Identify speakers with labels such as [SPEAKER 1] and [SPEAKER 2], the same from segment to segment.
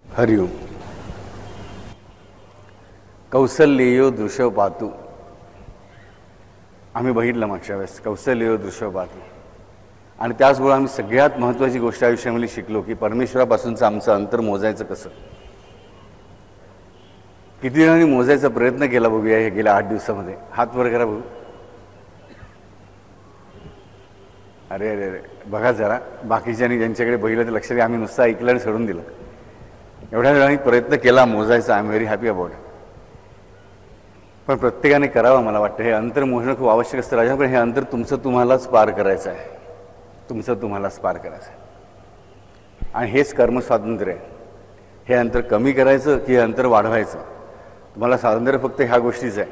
[SPEAKER 1] हरिओम. कौसल्येयो दृश्य पातू. आम्ही बघितलं मागच्या वेळेस कौसल्येयो दृश्य पातू. आणि त्याचबरोबर आम्ही सगळ्यात महत्त्वाची गोष्ट आयुष्यामध्ये शिकलो की परमेश्वरापासूनचं आमचं अंतर मोजायचं कसं. किती जणांनी मोजायचा प्रयत्न केला बघूया हे गेल्या 8 दिवसामध्ये. हात वर करा बघू. अरे अरे अरे बघा जरा. बाकीच्यांनी ज्यांच्याकडे बघितलं ते लक्ष द्या. आम्ही नुसतं ऐकलं आणि सोडून दिलं. एवढ्या जणांनी प्रयत्न केला मोजायचा. I am very happy about. पण प्रत्येकाने करावं. मला वाटतं हे अंतर मोजणं खूप आवश्यक असतं राजा. पण हे अंतर तुम्हालाच पार करायचं आहे. तुम्हालाच पार करायचं आहे. आणि हेच कर्मस्वातंत्र्य आहे. हे अंतर कमी करायचं की हे अंतर वाढवायचं. तुम्हाला स्वातंत्र्य फक्त ह्या गोष्टीचं आहे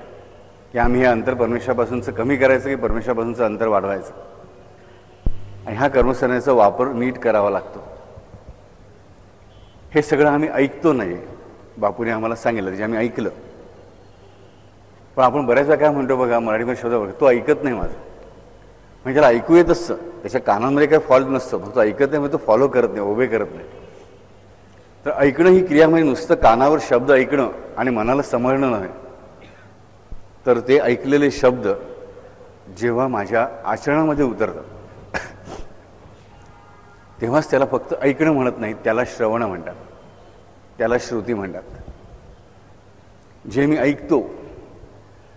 [SPEAKER 1] की आम्ही हे अंतर परमेश्वरापासूनचं कमी करायचं की परमेश्वरापासूनचं अंतर वाढवायचं. आणि ह्या कर्मसरण्याचा वापर नीट करावा लागतो. हे सगळं आम्ही ऐकतो नाही. बापूने आम्हाला सांगितलं ते आम्ही ऐकलं. पण आपण बऱ्याच वेळा काय म्हणतो बघा मराठीमध्ये शब्द बघा तो ऐकत नाही माझं. म्हणजे त्याला ऐकू येत असतं. त्याच्या कानामध्ये काही फॉल्ट नसतं. फक्त ऐकत नाही म्हणजे तो फॉलो करत नाही. ओबे करत नाही. तर ऐकणं ही क्रिया म्हणजे नुसतं कानावर शब्द ऐकणं आणि मनाला समजणं नव्हे. तर ते ऐकलेले शब्द जेव्हा माझ्या आचरणामध्ये उतरतात तेव्हाच त्याला फक्त ऐकणं म्हणत नाही. त्याला श्रवण म्हणतात. त्याला श्रुती म्हणतात. जे मी ऐकतो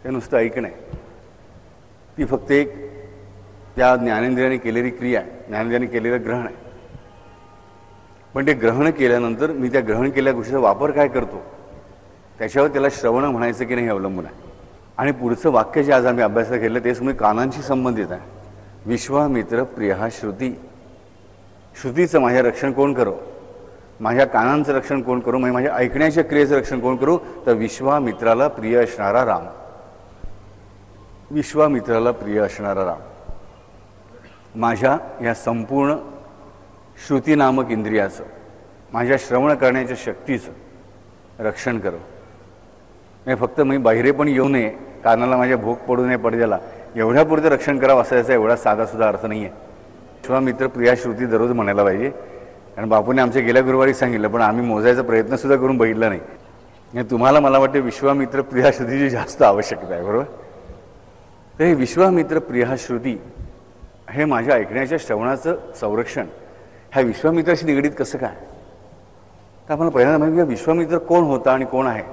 [SPEAKER 1] ते नुसतं ऐकणं आहे. ती फक्त एक त्या ज्ञानेंद्रियाने केलेली क्रिया आहे. ज्ञानेंद्रियाने केलेलं ग्रहण आहे. पण ते ग्रहण केल्यानंतर मी त्या ग्रहण केलेल्या गोष्टीचा वापर काय करतो त्याच्यावर त्याला श्रवण म्हणायचं की नाही अवलंबून आहे. आणि पुढचं वाक्य जे आज आम्ही अभ्यासात केलं तेच म्हणजे कानांशी संबंधित आहे. विश्वामित्र प्रियः श्रुती. श्रुतीचं माझ्या रक्षण कोण करो. माझ्या कानांचं रक्षण कोण करू. म्हणजे माझ्या ऐकण्याच्या क्रियेचं रक्षण कोण करू. तर विश्वामित्राला प्रिय असणारा राम. विश्वामित्राला प्रिय असणारा राम माझ्या या संपूर्ण श्रुती नामक इंद्रियाचं माझ्या श्रवण करण्याच्या शक्तीचं रक्षण करो. नाही फक्त मी बाहेर पण येऊ नये. कानाला माझ्या भोग पडू नये पडद्याला एवढ्यापुरतं रक्षण करावं असं याचा एवढा साधासुद्धा अर्थ नाही आहे. विश्वामित्र प्रिया श्रुती दररोज म्हणायला पाहिजे. कारण बापूने आमच्या गेल्या गुरुवारी सांगितलं पण आम्ही मोजायचा प्रयत्नसुद्धा करून बघितला नाही. तुम्हाला मला वाटते विश्वामित्र प्रिया श्रुतीची जास्त आवश्यकता आहे. बरोबर. तर हे विश्वामित्र प्रिया श्रुती हे माझ्या ऐकण्याच्या श्रवणाचं संरक्षण ह्या विश्वामित्राशी निगडीत कसं काय. तर आपण पहिल्यांदा माहिती विश्वामित्र कोण होता आणि कोण आहे.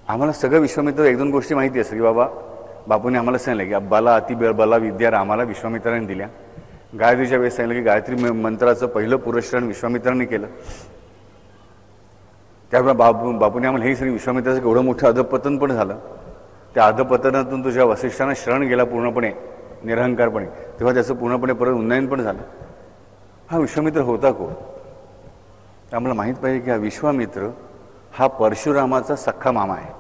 [SPEAKER 1] आम्हाला सगळं विश्वामित्र 1-2 गोष्टी माहिती असतं की बाबा बापूने आम्हाला सांगितलं की अब्बाला अतिबला विद्या रामाला विश्वामित्राने दिल्या. गायत्रीच्या वेळेस सांगितलं की गायत्री मंत्राचं पहिलं पुरस्करण विश्वामित्रांनी केलं. त्यामुळे बापूने आम्हाला हे सांगितलं विश्वामित्राचं एवढं मोठं अधपतन पण झालं. त्या अधपतनातून तुझ्या वसिष्ठांना शरण गेला पूर्णपणे निरहंकारपणे तेव्हा त्याचं पूर्णपणे परत उन्नयन पण झालं. हा विश्वामित्र होता कोण. आम्हाला माहीत पाहिजे की हा विश्वामित्र हा परशुरामाचा सख्खा मामा आहे.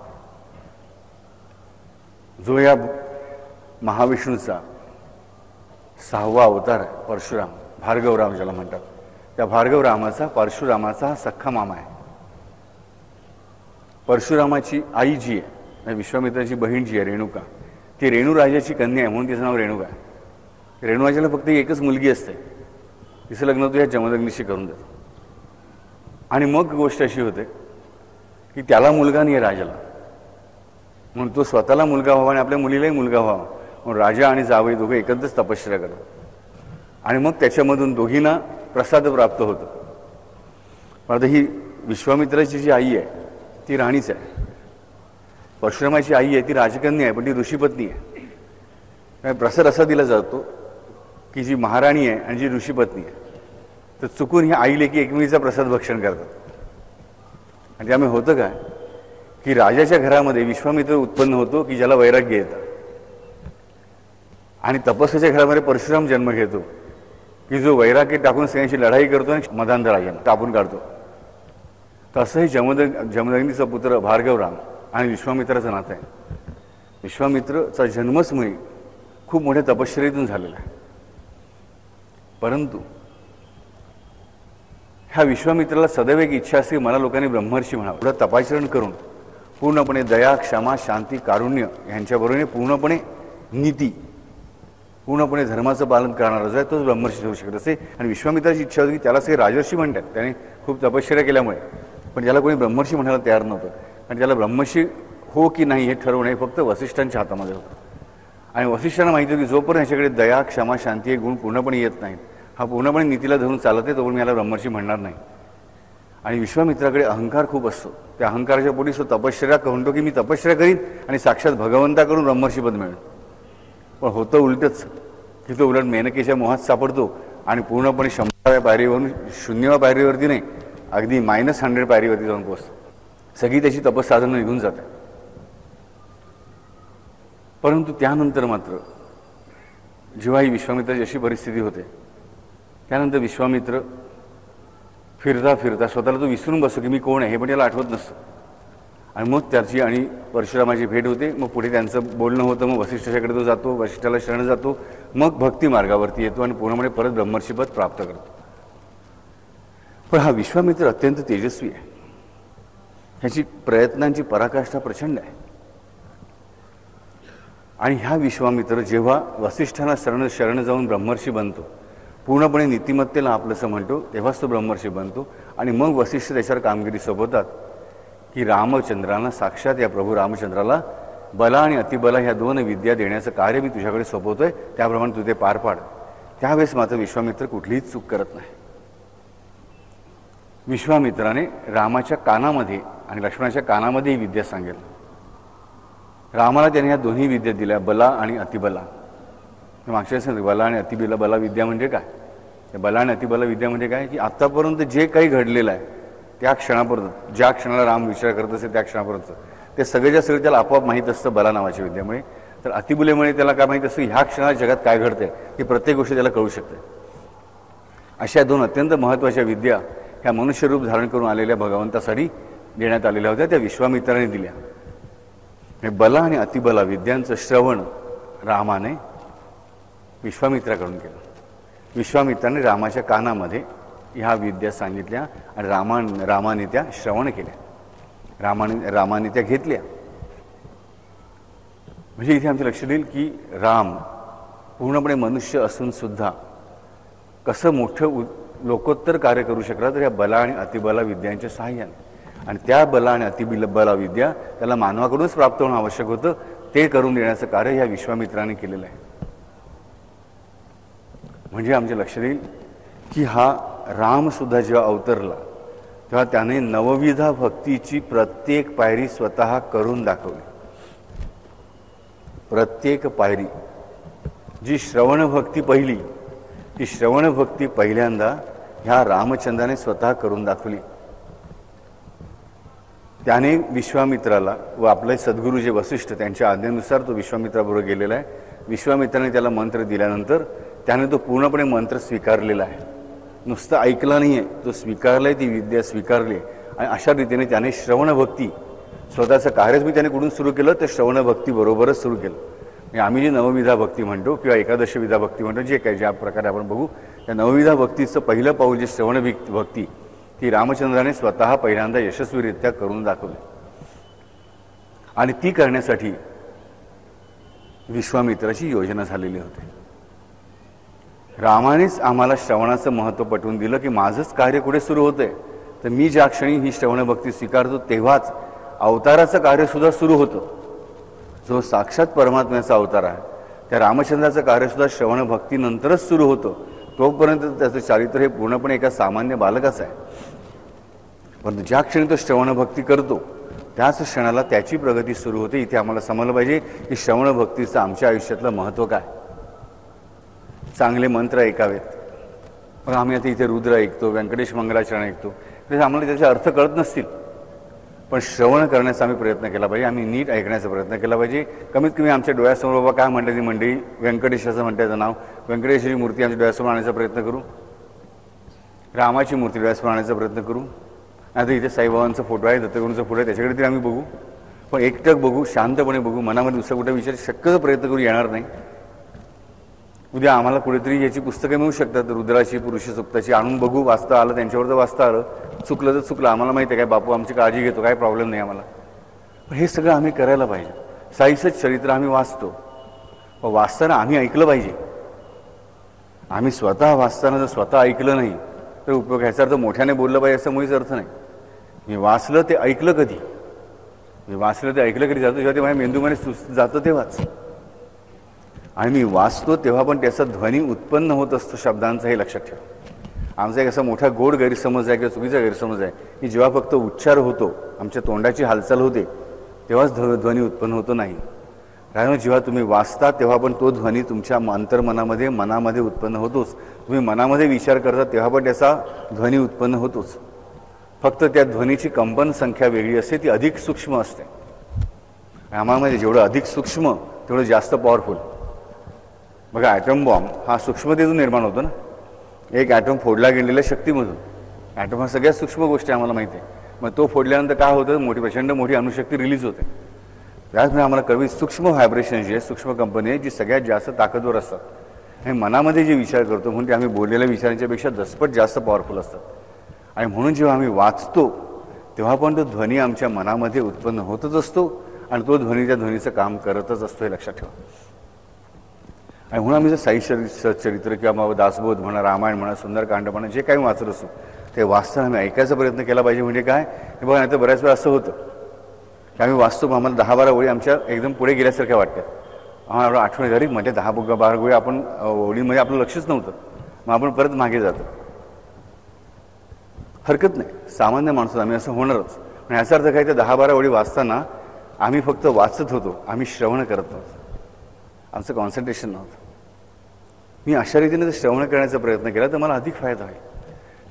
[SPEAKER 1] जो या महाविष्णूचा 6वा अवतार आहे. परशुराम भार्गवराम ज्याला म्हणतात. त्या भार्गवरामाचा परशुरामाचा हा सख्खा मामा आहे. परशुरामाची आई जी आहे विश्वामित्राची बहीण जी आहे रेणुका ती रेणुराजाची कन्या आहे म्हणून तिचं नाव रेणुका आहे. रेणुराजाला फक्त एकच मुलगी असते. तिचं लग्न तो या जमदग्नीशी करून देतो. आणि मग गोष्ट अशी होते की त्याला मुलगा नाही आहे राजाला. म्हणून तो स्वतःला मुलगा व्हावा आणि आपल्या मुलीलाही मुलगा व्हावा म्हणून राजा आणि जावई दोघे एकत्रच तपश्चर्या करतात. आणि मग त्याच्यामधून दोघींना प्रसाद प्राप्त होतो. पण आता ही विश्वामित्राची जी आई आहे ती राणीच आहे. परशुरामाची आई आहे ती राजकन्या आहे पण ती ऋषीपत्नी आहे. प्रसाद असा दिला जातो की जी महाराणी आहे आणि जी ऋषीपत्नी आहे तर चुकून ह्या आई लेकी एकमेकीचा प्रसाद भक्षण करतात. आणि त्यामुळे होतं काय की राजाच्या घरामध्ये विश्वामित्र उत्पन्न होतो की ज्याला वैराग्य येतं. आणि तपस्याच्या घरामध्ये परशुराम जन्म घेतो की जो वैराग्य टाकून सगळ्यांशी लढाई करतो आणि मदांध राजांना टापून काढतो. तसंही जमदग्नीचा पुत्र भार्गवराम आणि विश्वामित्राचं नातं आहे. विश्वामित्रचा जन्मच मुळे खूप मोठ्या तपश्चर्येतून झालेला आहे. परंतु ह्या विश्वामित्राला सदैव एक इच्छा असते मला लोकांनी ब्रह्मर्षी म्हणावं. एवढं तपाचरण करून पूर्णपणे दया क्षमा शांती कारुण्य यांच्याबरोबर पूर्णपणे नीती, पूर्णपणे धर्माचं पालन करणारा जो आहे तोच ब्रह्मर्षी होऊ शकत असे. आणि विश्वामित्राची इच्छा होती की त्याला सगळे राजर्षी म्हणतात, त्याने खूप तपश्चर्या केल्यामुळे, पण त्याला कोणी ब्रह्मर्षी म्हणायला तयार नव्हतं. आणि त्याला ब्रह्मर्षी हो की नाही हे ठरवणं हे फक्त वसिष्ठांच्या हातामध्ये होतं. आणि वसिष्ठांना माहिती होती की जोपर्यंत ह्याच्याकडे दया, क्षमा, शांती हे गुण पूर्णपणे येत नाहीत, हा पूर्णपणे नीतीला धरून चालत आहे, तोपर्यंत याला ब्रह्मर्षी म्हणणार नाही. आणि विश्वामित्राकडे अहंकार खूप असतो. त्या अहंकाराच्या पोटी तो तपश्चर्या म्हणतो की मी तपश्चर्या करीन आणि साक्षात भगवंताकडून ब्रह्मर्षीपद मिळेल. पण होतं उलटच, की तो उलट मेनकेच्या मोहात सापडतो आणि पूर्णपणे 100व्या पायरीवरून 0व्या पायरीवरती नाही, अगदी -100 पायरीवरती जाऊन पोहोचतो. सगळी त्याची तपस्साधनं निघून जातात. परंतु त्यानंतर मात्र जेव्हा ही विश्वामित्राची अशी परिस्थिती होते, त्यानंतर विश्वामित्र फिरता फिरता स्वतःला तो विसरून बसतो की मी कोण आहे हे पण त्याला आठवत नसतं. आणि मग त्याची आणि परशुरामाची भेट होते. मग पुढे त्यांचं बोलणं होतं. मग वसिष्ठाच्याकडे तो जातो, वसिष्ठाला शरण जातो, मग भक्ती मार्गावरती येतो आणि पूर्णपणे परत ब्रह्मर्षीपद प्राप्त करतो. पण हा विश्वामित्र अत्यंत तेजस्वी आहे. ह्याची प्रयत्नांची पराकाष्ठा प्रचंड आहे. आणि ह्या विश्वामित्र जेव्हा वसिष्ठांना शरण जाऊन ब्रह्मर्षी बनतो, पूर्णपणे नीतिमत्तेला आपलंसं म्हणतो, तेव्हाच तो ब्रह्मर्षी बनतो. आणि मग वसिष्ठ त्याच्यावर कामगिरी सोपवतात की रामचंद्रांना, साक्षात या प्रभू रामचंद्राला बला आणि अतिबला ह्या 2 विद्या देण्याचं कार्य मी तुझ्याकडे सोपवतोय, त्याप्रमाणे तू ते पार पाड. त्यावेळेस मात्र विश्वामित्र कुठलीच चूक करत नाही. विश्वामित्राने रामाच्या कानामध्ये आणि लक्ष्मणाच्या कानामध्ये ही विद्या सांगेल. रामाला त्याने ह्या 2ही विद्या दिल्या, बला आणि अतिबला. मागच्या सांगितलं बला आणि अतिबला. बला विद्या म्हणजे काय? बला आणि अतिबला विद्या म्हणजे काय की आत्तापर्यंत जे काही घडलेलं आहे त्या क्षणापर्यंत, ज्या क्षणाला राम विचार करत असे त्या क्षणापर्यंत ते सगळेच्या सगळे त्याला आपोआप माहीत असतं बला नावाच्या विद्यामुळे. तर अतिबुलेमुळे त्याला काय माहीत असतं ह्या क्षणात जगात काय घडतंय ही प्रत्येक गोष्ट त्याला कळू शकते. अशा 2 अत्यंत महत्त्वाच्या विद्या ह्या मनुष्यरूप धारण करून आलेल्या भगवंतासाठी देण्यात आलेल्या होत्या, त्या विश्वामित्राने दिल्या. बला आणि अतिबला विद्यांचं श्रवण रामाने विश्वामित्राकडून केलं. विश्वामित्राने रामाच्या कानामध्ये ह्या विद्या सांगितल्या आणि रामाने त्या श्रवण केल्या, रामाने त्या घेतल्या. म्हणजे इथे आमचं लक्ष देईल की राम पूर्णपणे मनुष्य असून सुद्धा कसं मोठं लोकोत्तर कार्य करू शकला तर या बला आणि अतिबला विद्यांच्या सहाय्याने. आणि त्या बला आणि अतिबला विद्या त्याला मानवाकडूनच प्राप्त होणं आवश्यक होतं, ते करून देण्याचं कार्य ह्या विश्वामित्राने केलेलं आहे. म्हणजे आमचे लक्ष देईल की हा रामसुद्धा जेव्हा अवतरला तेव्हा त्याने नवविधा भक्तीची प्रत्येक पायरी स्वतः करून दाखवली. प्रत्येक पायरी, जी श्रवणभक्ती पहिली, ती श्रवणभक्ती पहिल्यांदा ह्या रामचंद्राने स्वतः करून दाखवली. त्याने विश्वामित्राला व आपले सद्गुरू जे वसिष्ठ त्यांच्या आज्ञेनुसार तो विश्वामित्राबरोबर गेलेला आहे. विश्वामित्राने त्याला मंत्र दिल्यानंतर त्याने तो पूर्णपणे मंत्र स्वीकारलेला आहे. नुसतं ऐकला नाही आहे, तो स्वीकारला आहे, ती विद्या स्वीकारली. आणि अशा रीतीने त्याने श्रवणभक्ती स्वतःचं कार्यच मी त्याने कुठून सुरू केलं तर श्रवणभक्तीबरोबरच सुरू केलं. म्हणजे आम्ही जी नवविधा भक्ती म्हणतो किंवा एकादशविधा भक्ती म्हणतो, जे काही ज्या प्रकारे आपण बघू, त्या नवविधा भक्तीचं पहिलं पाऊल जे श्रवण भक्ती ती रामचंद्राने स्वतः पहिल्यांदा यशस्वीरित्या करून दाखवली. आणि ती करण्यासाठी विश्वामित्राची योजना झालेली होती. रामानेच आम्हाला श्रवणाचं महत्त्व पटवून दिलं की माझंच कार्य कुठे सुरू होतंय, तर मी ज्या क्षणी ही श्रवणभक्ती स्वीकारतो तेव्हाच अवताराचं कार्यसुद्धा सुरू होतं. जो साक्षात परमात्म्याचा अवतार आहे त्या रामचंद्राचं कार्यसुद्धा श्रवणभक्तीनंतरच सुरू होतं. तोपर्यंत त्याचं चारित्र्य हे पूर्णपणे एका सामान्य बालकाचं आहे. परंतु ज्या क्षणी तो श्रवणभक्ती करतो त्याच क्षणाला त्याची प्रगती सुरू होते. इथे आम्हाला समजलं पाहिजे की श्रवणभक्तीचं आमच्या आयुष्यातलं महत्त्व काय. चांगले मंत्र ऐकावेत. पण आम्ही आता इथे रुद्र ऐकतो, व्यंकटेश मंगलाचरण ऐकतो, म्हणजे आम्हाला त्याचे अर्थ कळत नसतील, पण श्रवण करण्याचा आम्ही प्रयत्न केला पाहिजे. आम्ही नीट ऐकण्याचा प्रयत्न केला पाहिजे. कमीत कमी आमच्या डोळ्यासमोर बाबा काय म्हणतात ती मंडळी, व्यंकटेशाचं म्हणतात नाव, व्यंकटेशाची मूर्ती आमच्या डोळ्यासमोर आणण्याचा प्रयत्न करू, रामाची मूर्ती डोळ्यासमोर आणण्याचा प्रयत्न करू. आता इथे साईबाबांचा फोटो आहे, दत्तगुरूंचा फोटो आहे, त्याच्याकडे तरी आम्ही बघू, पण एकटक बघू, शांतपणे बघू, मनामध्ये दुसरा कुठे विचार शक्यतो प्रयत्न करू येणार नाही. उद्या आम्हाला कुठेतरी याची पुस्तकं मिळू शकतात, रुद्राची, पुरुष सुप्ताची, आणून बघू, वाचता आलं, त्यांच्यावर तर वाचता आलं, चुकलं तर चुकलं, आम्हाला माहिती आहे काय बापू आमची काळजी घेतो, काय प्रॉब्लेम नाही आम्हाला. पण हे सगळं आम्ही करायला पाहिजे. साईचंच चरित्र आम्ही वाचतो, वाचताना आम्ही ऐकलं पाहिजे. आम्ही स्वतः वाचताना जर स्वतः ऐकलं नाही तर उपयोग. ह्याचा अर्थ मोठ्याने बोललं पाहिजे असं मुळीच अर्थ नाही. मी वाचलं ते ऐकलं कधी, मी वाचलं ते ऐकलं कधी जातं जेव्हा ते माझ्या मेंदूमध्ये जातं तेव्हाच. आणि मी वाचतो तेव्हा पण त्याचा ध्वनी उत्पन्न होत असतो शब्दांचा, हे लक्षात ठेवा. आमचा एक असा मोठा गोड गैरसमज आहे किंवा चुकीचा गैरसमज आहे की जेव्हा फक्त उच्चार होतो, आमच्या तोंडाची हालचाल होते, तेव्हाच ध्वनी उत्पन्न होतो. नाही, कारण जेव्हा तुम्ही वाचता तेव्हा पण तो ध्वनी तुमच्या अंतर्मनामध्ये मनामध्ये उत्पन्न होतोच. तुम्ही मनामध्ये विचार करता तेव्हा पण त्याचा ध्वनी उत्पन्न होतोच. फक्त त्या ध्वनीची कंपन संख्या वेगळी असते, ती अधिक सूक्ष्म असते. आम्हामध्ये जेवढं अधिक सूक्ष्म तेवढं जास्त पॉवरफुल. बघा, ॲटम बॉम्ब हा सूक्ष्मतेतून निर्माण होतो ना. एक ॲटम फोडला गेलेल्या शक्तीमधून. ॲटम हा सगळ्यात सूक्ष्म गोष्ट आहे, आम्हाला माहिती आहे. मग तो फोडल्यानंतर काय होतं, प्रचंड मोठी अणुशक्ती रिलीज होते. त्याचमुळे आम्हाला कळवी सूक्ष्म व्हायब्रेशन जी आहे, सूक्ष्म कंपनी आहे, जी सगळ्यात जास्त ताकदवर असतात. आणि मनामध्ये जे विचार करतो म्हणून ते आम्ही बोललेल्या विचारांच्या पेक्षा दसपट जास्त पॉवरफुल असतात. आणि म्हणून जेव्हा आम्ही वाचतो तेव्हा पण तो ध्वनी आमच्या मनामध्ये उत्पन्न होतच असतो आणि तो ध्वनी त्या ध्वनीचं काम करतच असतो, हे लक्षात ठेवा. आणि म्हणून आम्ही जर साई चरित्र किंवा दासबोध म्हणा, रामायण म्हणा, सुंदरकांड म्हणा, जे काही वाचत असतो ते वाचताना आम्ही ऐकायचा प्रयत्न केला पाहिजे. म्हणजे काय, हे बघा, नाही तर बऱ्याच वेळा असं होतं की आम्ही वाचतो, आम्हाला 10-12 ओळी आमच्या एकदम पुढे गेल्यासारख्या वाटतात. आम्हाला आठवण झाली म्हणजे 10-12 ओळी आपण ओळीमध्ये आपलं लक्षच नव्हतं, मग आपण परत मागे जातो. हरकत नाही, सामान्य माणसं आम्ही असं होणारच. पण याचा अर्थ काय, ते 10-12 ओळी वाचताना आम्ही फक्त वाचत होतो, आम्ही श्रवण करत नव्हतो, आमचं कॉन्सन्ट्रेशन नव्हतं. मी अशा रीतीने जर श्रवण करण्याचा प्रयत्न केला तर मला अधिक फायदा होईल.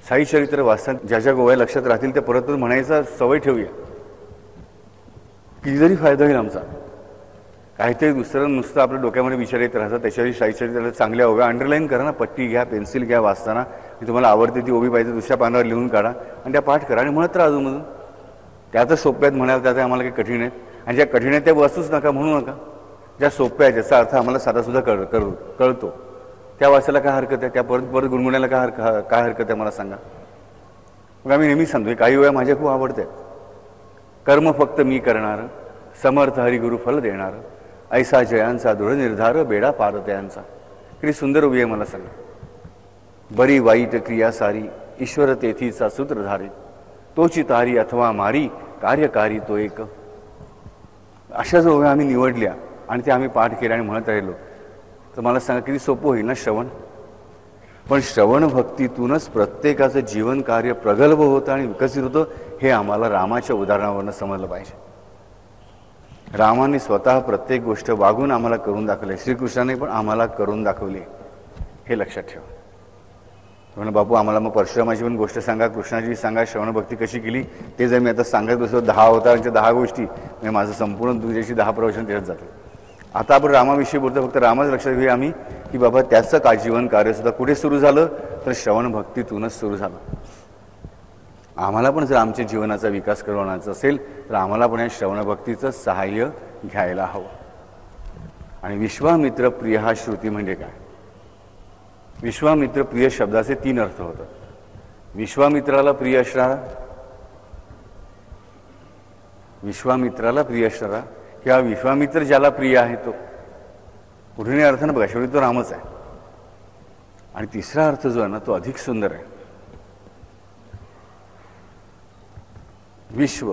[SPEAKER 1] साई चरित्र वाचताना ज्या ज्या गोव्या लक्षात राहतील त्या परत म्हणायचा सवय ठेवूया, किती जरी फायदा होईल आमचा. काहीतरी दुसरं नुसतं आपल्या डोक्यामध्ये विचार येत राहतात, त्याच्यावर साई चरित्राला चांगल्या ओव्या अंडरलाईन करा ना, पट्टी घ्या, पेन्सिल घ्या, वाचताना मी तुम्हाला आवडते ती ओवी पाहिजे दुसऱ्या पानावर लिहून काढा आणि त्या पाठ करा आणि म्हणत राहा अजूनमधून. त्या तर सोप्या आहेत म्हणाल, त्या आम्हाला काही कठीण आहेत. आणि ज्या कठीण आहेत त्या वाचूच नका, म्हणू नका. ज्या सोप्या आहेत ज्याचा अर्थ आम्हाला साधासुद्धा कळतो त्या वाचायला काय हरकत आहे, त्या परत परत गुणगुणायला काय हरकत आहे मला सांगा. मग आम्ही नेहमी सांगतो, काही वेळा माझ्या खूप आवडते. कर्म फक्त मी करणार, समर्थ हरिगुरु फल देणार, ऐसा जयांचा दृढ निर्धार, बेडा पार त्यांचा. किती सुंदर उभी आहे मला सांगा. बरी वाईट क्रिया सारी, ईश्वर तेथीचा सूत्रधारी, तोची तारी अथवा मारी, कार्यकारी तो एक. अशा जो उभ्या आम्ही निवडल्या आणि त्या आम्ही पाठ केल्या आणि म्हणत राहिलो तर मला सांगा किती सोपं होईल ना श्रवण. पण श्रवण भक्तीतूनच प्रत्येकाचं जीवन कार्य प्रगल्भ होतं आणि विकसित होतं, हे आम्हाला रामाच्या उदाहरणावरनं समजलं पाहिजे. रामाने स्वतः प्रत्येक गोष्ट वागून आम्हाला करून दाखवली, श्रीकृष्णाने पण आम्हाला करून दाखवली, हे लक्षात ठेवा. म्हणून बापू आम्हाला मग परशुरामाची पण गोष्ट सांगा, कृष्णाची सांगा, श्रवणभक्ती कशी केली ते जर मी आता सांगत बसलो 10 अवतारांच्या 10 गोष्टी, म्हणजे माझं संपूर्ण तुझ्याशी 10 प्रवचन त्याच्यात जातं. आता आपण रामाविषयी बोलतो, फक्त रामाच लक्षात घेऊया आम्ही की बाबा त्याचं जीवन कार्यसुद्धा कुठे सुरू झालं तर श्रवणभक्तीतूनच सुरू झालं. आम्हाला पण जर आमच्या जीवनाचा विकास करवण्याचा असेल तर आम्हाला पण या श्रवणभक्तीचं सहाय्य घ्यायला हवं. आणि विश्वामित्र प्रिय हा श्रुती म्हणजे काय? विश्वामित्र प्रिय शब्दाचे 3 अर्थ होतात. विश्वामित्राला प्रिय असणारा, विश्वामित्राला प्रिय असणारा किंवा विश्वामित्र ज्याला प्रिय आहे तो. कुठूनही अर्थ ना बघा, शेवटी तो रामच आहे. आणि तिसरा अर्थ जो आहे ना तो अधिक सुंदर आहे. विश्व,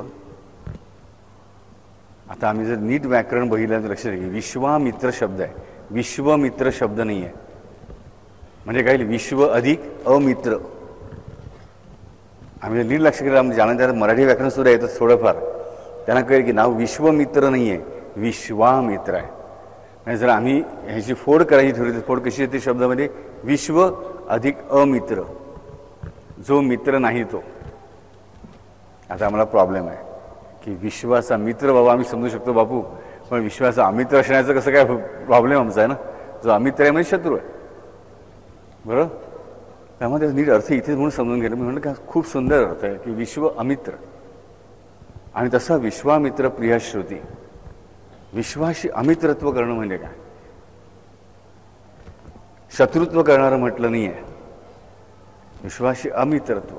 [SPEAKER 1] आता आम्ही जर नीट व्याकरण बघितलं तर लक्षात घ्या, विश्वामित्र शब्द आहे, विश्वमित्र शब्द नाही आहे. म्हणजे काय, विश्व अधिक अमित्र. आम्ही नीट लक्ष केलं, ज्यांना त्यात मराठी व्याकरण सुद्धा येतं थोडंफार, त्यांना कळेल की नाव विश्वमित्र नाही आहे, विश्वामित्र आहे. म्हणजे जर आम्ही ह्याची फोड करायची थोडी, फोड कशी येते शब्दामध्ये, विश्व अधिक अमित्र, जो मित्र नाही तो. आता आम्हाला प्रॉब्लेम आहे की विश्वाचा मित्र बाबा आम्ही समजू शकतो बापू, पण विश्वाचा अमित्र असण्याचं कसं काय प्रॉब्लेम आमचा आहे ना. जो अमित्र आहे म्हणजे शत्रू आहे, बरोबर. त्यामध्ये नीट अर्थ इथेच म्हणून समजून गेलं. मी म्हणलं का खूप सुंदर अर्थ आहे की विश्व अमित्र. आणि तसा विश्वामित्र प्रिय श्रुती, विश्वाशी अमित्रत्व करणं म्हणजे काय? शत्रुत्व करणारं म्हटलं नाही आहे, विश्वाशी अमित्रत्व.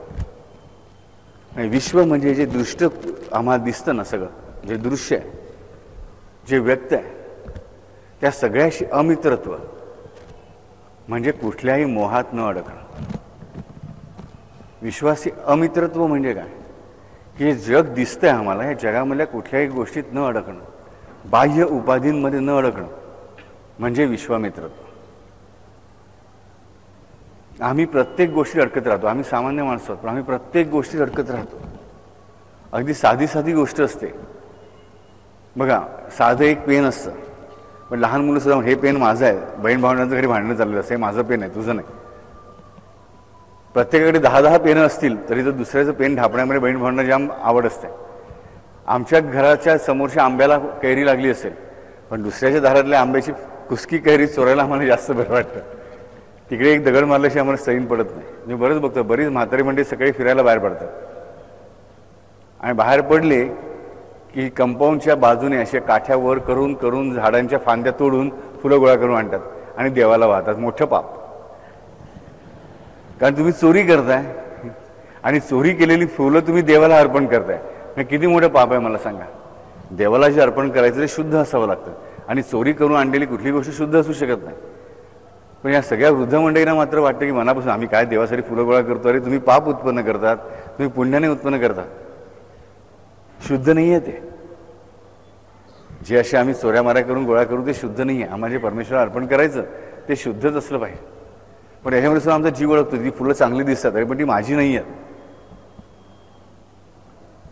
[SPEAKER 1] आणि विश्व म्हणजे जे दृष्ट आम्हाला दिसतं ना, सगळं जे दृश्य आहे, जे व्यक्त आहे, त्या सगळ्याशी अमित्रत्व म्हणजे कुठल्याही मोहात न अडकणं. विश्वासी अमित्रत्व म्हणजे काय? हे जग दिसतंय आम्हाला, या जगामधल्या कुठल्याही गोष्टीत न अडकणं, बाह्य उपाधींमध्ये न अडकणं म्हणजे विश्वामित्रत्व. आम्ही प्रत्येक गोष्टीत अडकत राहतो. आम्ही सामान्य माणसं आहोत, पण आम्ही प्रत्येक गोष्टीत अडकत राहतो. अगदी साधी साधी गोष्ट असते बघा, साधं एक पेन असतं, पण लहान मुलं सुद्धा हे पेन माझं आहे, बहीण भावंडांचं घरी भांडणं चाललं असं, हे माझं पेन आहे तुझं नाही. प्रत्येकाकडे 10-10 पेनं असतील तरी तर दुसऱ्याचं पेन ढापण्यामध्ये बहीण भावंडांना जाम आवड असते. आमच्या घराच्या समोरच्या आंब्याला कैरी लागली असेल, पण दुसऱ्याच्या दारातल्या आंब्याची कुसकी कैरी चोरायला आम्हाला जास्त बरं वाटतं. तिकडे एक दगड मारल्याशिवाय आम्हाला सैन पडत नाही. मी बरंच बघतो, बरीच म्हातारी मंडळी सकाळी फिरायला बाहेर पडतात आणि बाहेर पडले की कंपाऊंडच्या बाजूने असे काठ्यावर करून करून झाडांच्या फांद्या तोडून फुलं गोळा करून आणतात आणि देवाला वाहतात. मोठं पाप, कारण तुम्ही चोरी करताय आणि चोरी केलेली फुलं तुम्ही देवाला अर्पण करताय. किती मोठं पाप आहे मला सांगा. देवाला जे अर्पण करायचं ते शुद्ध असावं लागतं आणि चोरी करून आणलेली कुठली गोष्ट शुद्ध असू शकत नाही. पण या सगळ्या वृद्ध मंडळींना मात्र वाटतं की मनापासून आम्ही काय देवासाठी फुलं गोळा करतो. अरे तुम्ही पाप उत्पन्न करतात, तुम्ही पुण्याने उत्पन्न करतात, शुद्ध नाही आहे ते. जे असे आम्ही चोऱ्या माऱ्या करून गोळा करू ते शुद्ध नाही आहे. आम्हाला जे परमेश्वराला अर्पण करायचं ते शुद्धच असलं पाहिजे. पण याच्यामध्ये सुद्धा आमचा जीव ओळखतो, ती फुलं चांगली दिसतात अरे पण ती माझी नाही आहेत.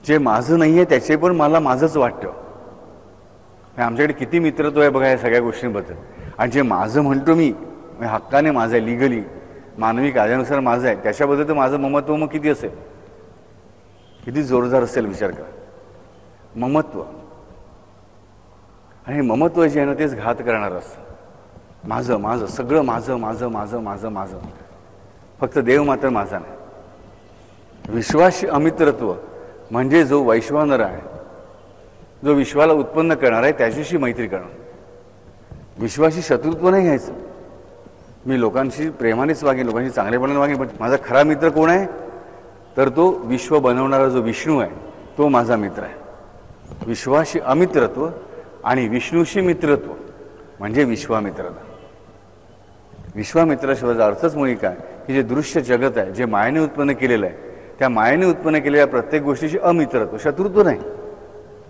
[SPEAKER 1] जे माझं नाही आहे त्याचे पण मला माझंच वाटतं. आमच्याकडे किती मित्रत्व आहे बघा या सगळ्या गोष्टींबद्दल. आणि जे माझं म्हणतो मी हक्काने माझं आहे, लिगली मानवी कायद्यानुसार माझं आहे, त्याच्याबद्दल तर माझं ममत्व मग किती असेल, किती जोरदार असेल विचार करा. ममत्व, आणि हे ममत्व जे आहे ना तेच घात करणार असतं. माझं माझं सगळं माझं माझं माझं माझं माझं, फक्त देव मात्र माझा नाही. विश्वाशी अमित्रत्व म्हणजे जो वैश्वानर आहे, जो विश्वाला उत्पन्न करणार आहे त्याच्याशी मैत्री करणं. विश्वाशी शत्रुत्व नाही घ्यायचं. मी लोकांशी प्रेमानेच वागेन, लोकांशी चांगलेपणाने वागेन, पण माझा खरा मित्र कोण आहे तर तो विश्व बनवणारा जो विष्णू आहे तो माझा मित्र आहे. विश्वाशी अमित्रत्व आणि विष्णूशी मित्रत्व म्हणजे विश्वामित्रता. विश्वामित्राशिवायचा अर्थच मुळी काय की जे दृश्य जगत आहे, जे मायेने उत्पन्न केलेलं आहे, त्या मायेने उत्पन्न केलेल्या प्रत्येक गोष्टीशी अमित्रत्व, शत्रुत्व नाही.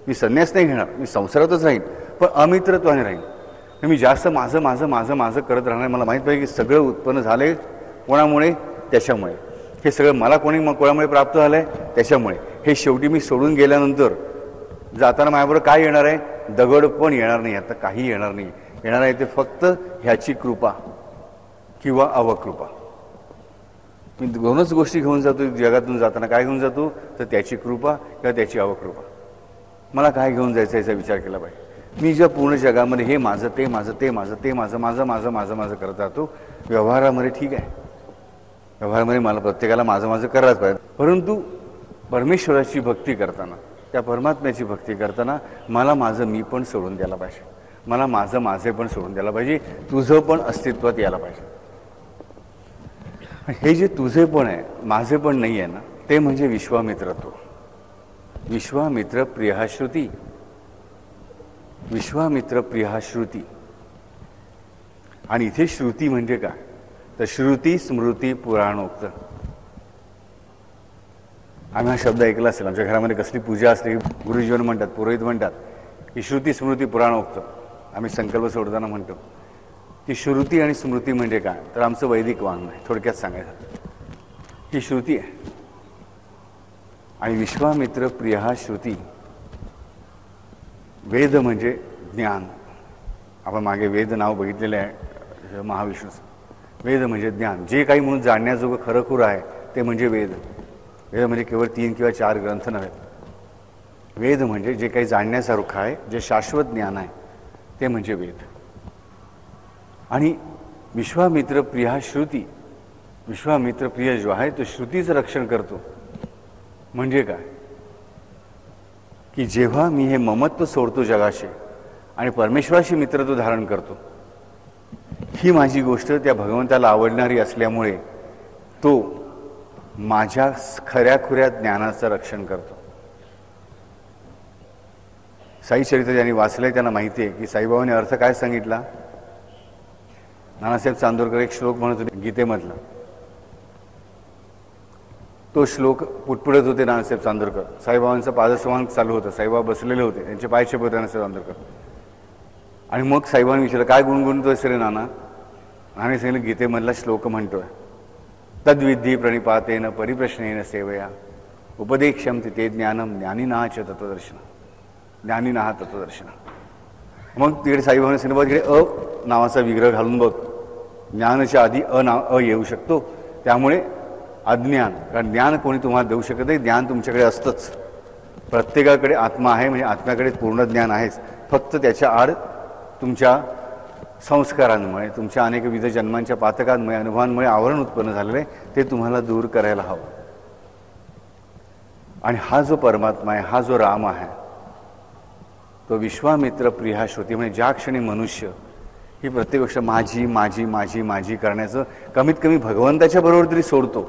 [SPEAKER 1] मी संन्यास नाही घेणार, मी संसारातच राहीन, पण अमित्रत्वाने राहीन. मी जास्त माझं माझं माझं माझं करत राहणार. मला माहीत पाहिजे की सगळं उत्पन्न झालंय कोणामुळे, त्याच्यामुळे. हे सगळं मला कोणामुळे प्राप्त झालंय, त्याच्यामुळे. हे शेवटी मी सोडून गेल्यानंतर जाताना माझ्याबरोबर काय येणार आहे, दगड पण येणार नाही, आता काही येणार नाही. येणार आहे ते फक्त ह्याची कृपा किंवा अवकृपा. मी दोनच गोष्टी घेऊन जातो जगातून जाताना. काय घेऊन जातो तर त्याची कृपा किंवा त्याची अवकृपा. मला काय घेऊन जायचं याचा विचार केला पाहिजे. मी ज्या पूर्ण जगामध्ये हे माझं ते माझं ते माझं ते माझं माझं माझं माझं माझं करत राहतो. व्यवहारामध्ये ठीक आहे, व्यवहारामध्ये मला प्रत्येकाला माझं माझं करायलाच पाहिजे, परंतु परमेश्वराची भक्ती करताना, त्या परमात्म्याची भक्ती करताना मला माझं मी पण सोडून द्यायला पाहिजे, मला माझं माझे पण सोडून द्यायला पाहिजे, तुझं पण अस्तित्वात यायला पाहिजे. हे जे तुझे पण आहे माझे पण नाही आहे ना, ते म्हणजे विश्वामित्रत्व. विश्वामित्र प्रिया श्रुती, विश्वामित्र प्रिया श्रुती. आणि इथे श्रुती म्हणजे काय तर श्रुती स्मृती पुराणोक्त. आम्ही हा शब्द ऐकला असेल आमच्या घरामध्ये. कसली पूजा असते गुरुजीवन म्हणतात, पुरोहित म्हणतात की श्रुती स्मृती पुराणोक्त. आम्ही संकल्प सोडताना म्हणतो की श्रुती आणि स्मृती म्हणजे काय तर आमचं वैदिक वाङ्मय आहे. थोडक्यात सांगायचं ही श्रुती आहे. आणि विश्वामित्र प्रिया श्रुती. वेद म्हणजे ज्ञान. आपण मागे वेद नाव बघितलेलं आहे महाविष्णूचं. वेद म्हणजे ज्ञान, जे काही म्हणून जाणण्याजोगं खरंखुरं आहे ते म्हणजे वेद. वेद म्हणजे केवळ 3 किंवा 4 ग्रंथ नव्हे. वेद म्हणजे जे काही जाणण्यासारखं आहे, जे शाश्वत ज्ञान आहे ते म्हणजे वेद. आणि विश्वामित्र प्रिया श्रुती, विश्वामित्र प्रिय जो आहे तो श्रुतीचं रक्षण करतो. म्हणजे काय की जेव्हा मी हे ममत्व सोडतो जगाशी आणि परमेश्वराशी मित्रत्व धारण करतो, ही माझी गोष्ट त्या भगवंताला आवडणारी असल्यामुळे तो माझ्या खऱ्याखुऱ्या ज्ञानाचं रक्षण करतो. साई चरित्र ज्यांनी वाचलंय त्यांना माहिती आहे की साईबाबांनी अर्थ काय सांगितला. नानासाहेब चांदोरकर एक श्लोक म्हणत होते गीतेमधला, तो श्लोक पुटपुटत होते नानासाहेब चांदोरकर. साईबाबांचं पादसंवाहन चालू होतं, साईबाबा बसलेले होते, त्यांचे पाय चेपत नानासाहेब चांदोरकर. आणि मग साईबाबांनी विचारलं काय गुणगुणतोय सर नाना. आणि सांगितलं गीतेमधला श्लोक म्हणतोय, तद्विधी प्रणिपातेन परिप्रश्नेन सेवया उपदेक्षम ते ज्ञानम ज्ञानीनाच तत्वदर्शन, ज्ञानीनाह तत्वदर्शन. मग तिकडे साईबाबांनी सांगितलं तिकडे अ नावाचा विग्रह घालून बघ, ज्ञानाच्या आधी अ येऊ शकतो, त्यामुळे अज्ञान, कारण ज्ञान कोणी तुम्हाला देऊ शकत नाही, ज्ञान तुमच्याकडे असतंच. प्रत्येकाकडे आत्मा आहे, म्हणजे आत्म्याकडे पूर्ण ज्ञान आहेच, फक्त त्याच्या आड तुमच्या संस्कारांमुळे, तुमच्या अनेकविध जन्मांच्या पातकांमुळे, अनुभवांमुळे आवरण उत्पन्न झालेलं आहे, ते तुम्हाला दूर करायला हवं. आणि हा जो परमात्मा आहे, हा जो राम आहे, तो विश्वामित्र प्रिया श्रुती, म्हणजे ज्या क्षणी मनुष्य ही प्रत्येक गोष्ट माझी माझी माझी माझी करण्याचं कमीत कमी भगवंताच्या बरोबर तरी सोडतो,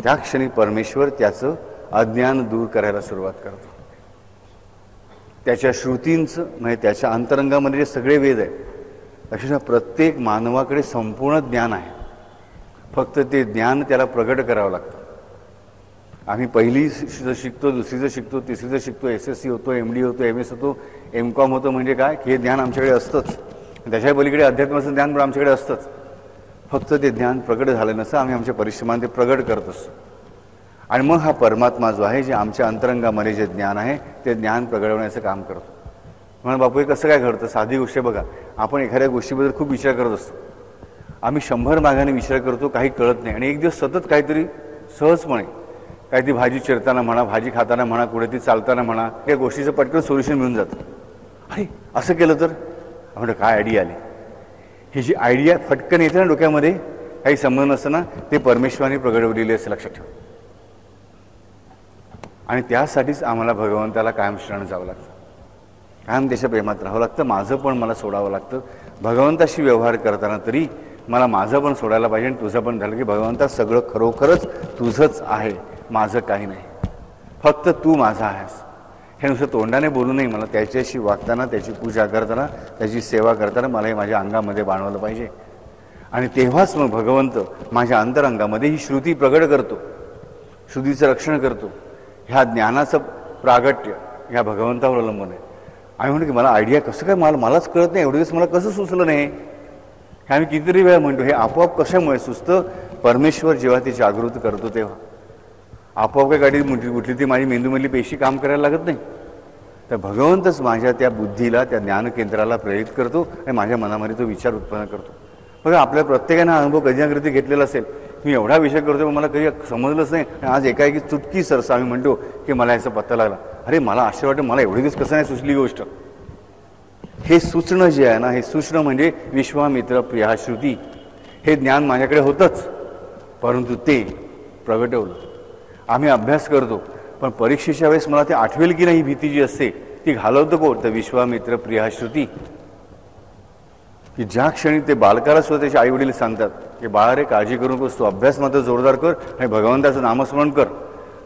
[SPEAKER 1] त्या क्षणी परमेश्वर त्याचं अज्ञान दूर करायला सुरुवात करतो. त्याच्या श्रुतींचं, म्हणजे त्याच्या अंतरंगामध्ये जे सगळे वेद आहे, अक्षरशः प्रत्येक मानवाकडे संपूर्ण ज्ञान आहे, फक्त ते ज्ञान त्याला प्रगट करावं लागतं. आम्ही पहिलीचं शिकतो, दुसरीचं शिकतो, तिसरीचं शिकतो, SSC होतो, MD होतो, MS होतो, MCOM होतो, म्हणजे काय की हे ज्ञान आमच्याकडे असतंच. त्याच्या पलीकडे अध्यात्माचं ज्ञान पण आमच्याकडे असतंच, फक्त ते ज्ञान प्रगट झालं नसतं, आम्ही आमच्या परिश्रमाने ते प्रगट करत असतो. आणि मग हा परमात्मा जो आहे, जे आमच्या अंतरंगामध्ये जे ज्ञान आहे, ते ज्ञान प्रगटवण्याचं काम करतो. म्हणून बापू हे कसं काय घडतं, साधी गोष्ट बघा, आपण एखाद्या गोष्टीबद्दल खूप विचार करत असतो, आम्ही 100 मार्गाने विचार करतो, काही कळत नाही, आणि एक दिवस सतत काहीतरी सहजपणे, काही ती भाजी चिरताना म्हणा, भाजी खाताना म्हणा, कुठे ती चालताना म्हणा, या गोष्टीचं पटकन सोल्युशन मिळून जातं. अरे असं केलं तर, म्हणतो काय आयडिया आली, ही जी आयडिया फटकन येते ना डोक्यामध्ये, काही संबंध नसताना, ते परमेश्वराने प्रगटवलेले असं लक्षात ठेवा. आणि त्यासाठीच आम्हाला भगवंताला कायम शरण जावं लागतं, कायम त्याच्या प्रेमात राहावं लागतं. माझं पण मला सोडावं लागतं. भगवंताशी व्यवहार करताना तरी मला माझं पण सोडायला पाहिजे, आणि तुझं पण झालं की भगवंता सगळं खरोखरच तुझंच आहे, माझं काही नाही, फक्त तू माझा आहेस. हे नुसतं तोंडाने बोलू नये, मला त्याच्याशी वागताना, त्याची पूजा करताना, त्याची सेवा करताना मला हे माझ्या अंगामध्ये बाणवलं पाहिजे. आणि तेव्हाच मग भगवंत माझ्या अंतरंगामध्ये ही श्रुती प्रगट करतो, श्रुतीचं रक्षण करतो. ह्या ज्ञानाचं प्रागट्य ह्या भगवंतावर अवलंबून आहे. आम्ही म्हणतो की मला आयडिया कसं काय, मलाच कळत नाही, एवढे दिवस मला कसं सुचलं नाही, हे आम्ही कितीतरी वेळा म्हणतो. हे आपोआप कशामुळे सुचतं, परमेश्वर जेव्हा ते जागृत करतो तेव्हा. आपोआप काय गाडी कुठली ती माझी मेंदूमधली पेशी काम करायला लागत नाही, तर भगवंतच माझ्या त्या बुद्धीला, त्या ज्ञानकेंद्राला प्रेरित करतो, आणि माझ्या मनामध्ये तो विचार उत्पन्न करतो. बघा आपल्या प्रत्येकाने अनुभव कधी ना कधी घेतलेला असेल, मी एवढा विषय करतो पण मला कधी समजलंच नाही, आणि आज एकाएकी चुटकी सरसा आम्ही म्हणतो की मला याचा पत्ता लागला. अरे मला आश्चर्य वाटतं, मला एवढे दिवस कसं नाही सुचली गोष्ट. हे सुचणं जे आहे ना, हे सुचणं म्हणजे विश्वामित्र प्रिया श्रुती, हे ज्ञान माझ्याकडे होतंच, परंतु ते प्रगटवलं. आम्ही अभ्यास करतो, पण परीक्षेच्या वेळेस मला ते आठवेल की नाही ही भीती जी असते, ती घालवतं कोण, तर विश्वामित्र प्रिया श्रुती. की ज्या क्षणी ते बालकाला सुद्धा त्याचे आई वडील सांगतात की बाळा रे काळजी करू नकोस, तू अभ्यास मात्र जोरदार कर आणि भगवंताचं नामस्मरण कर,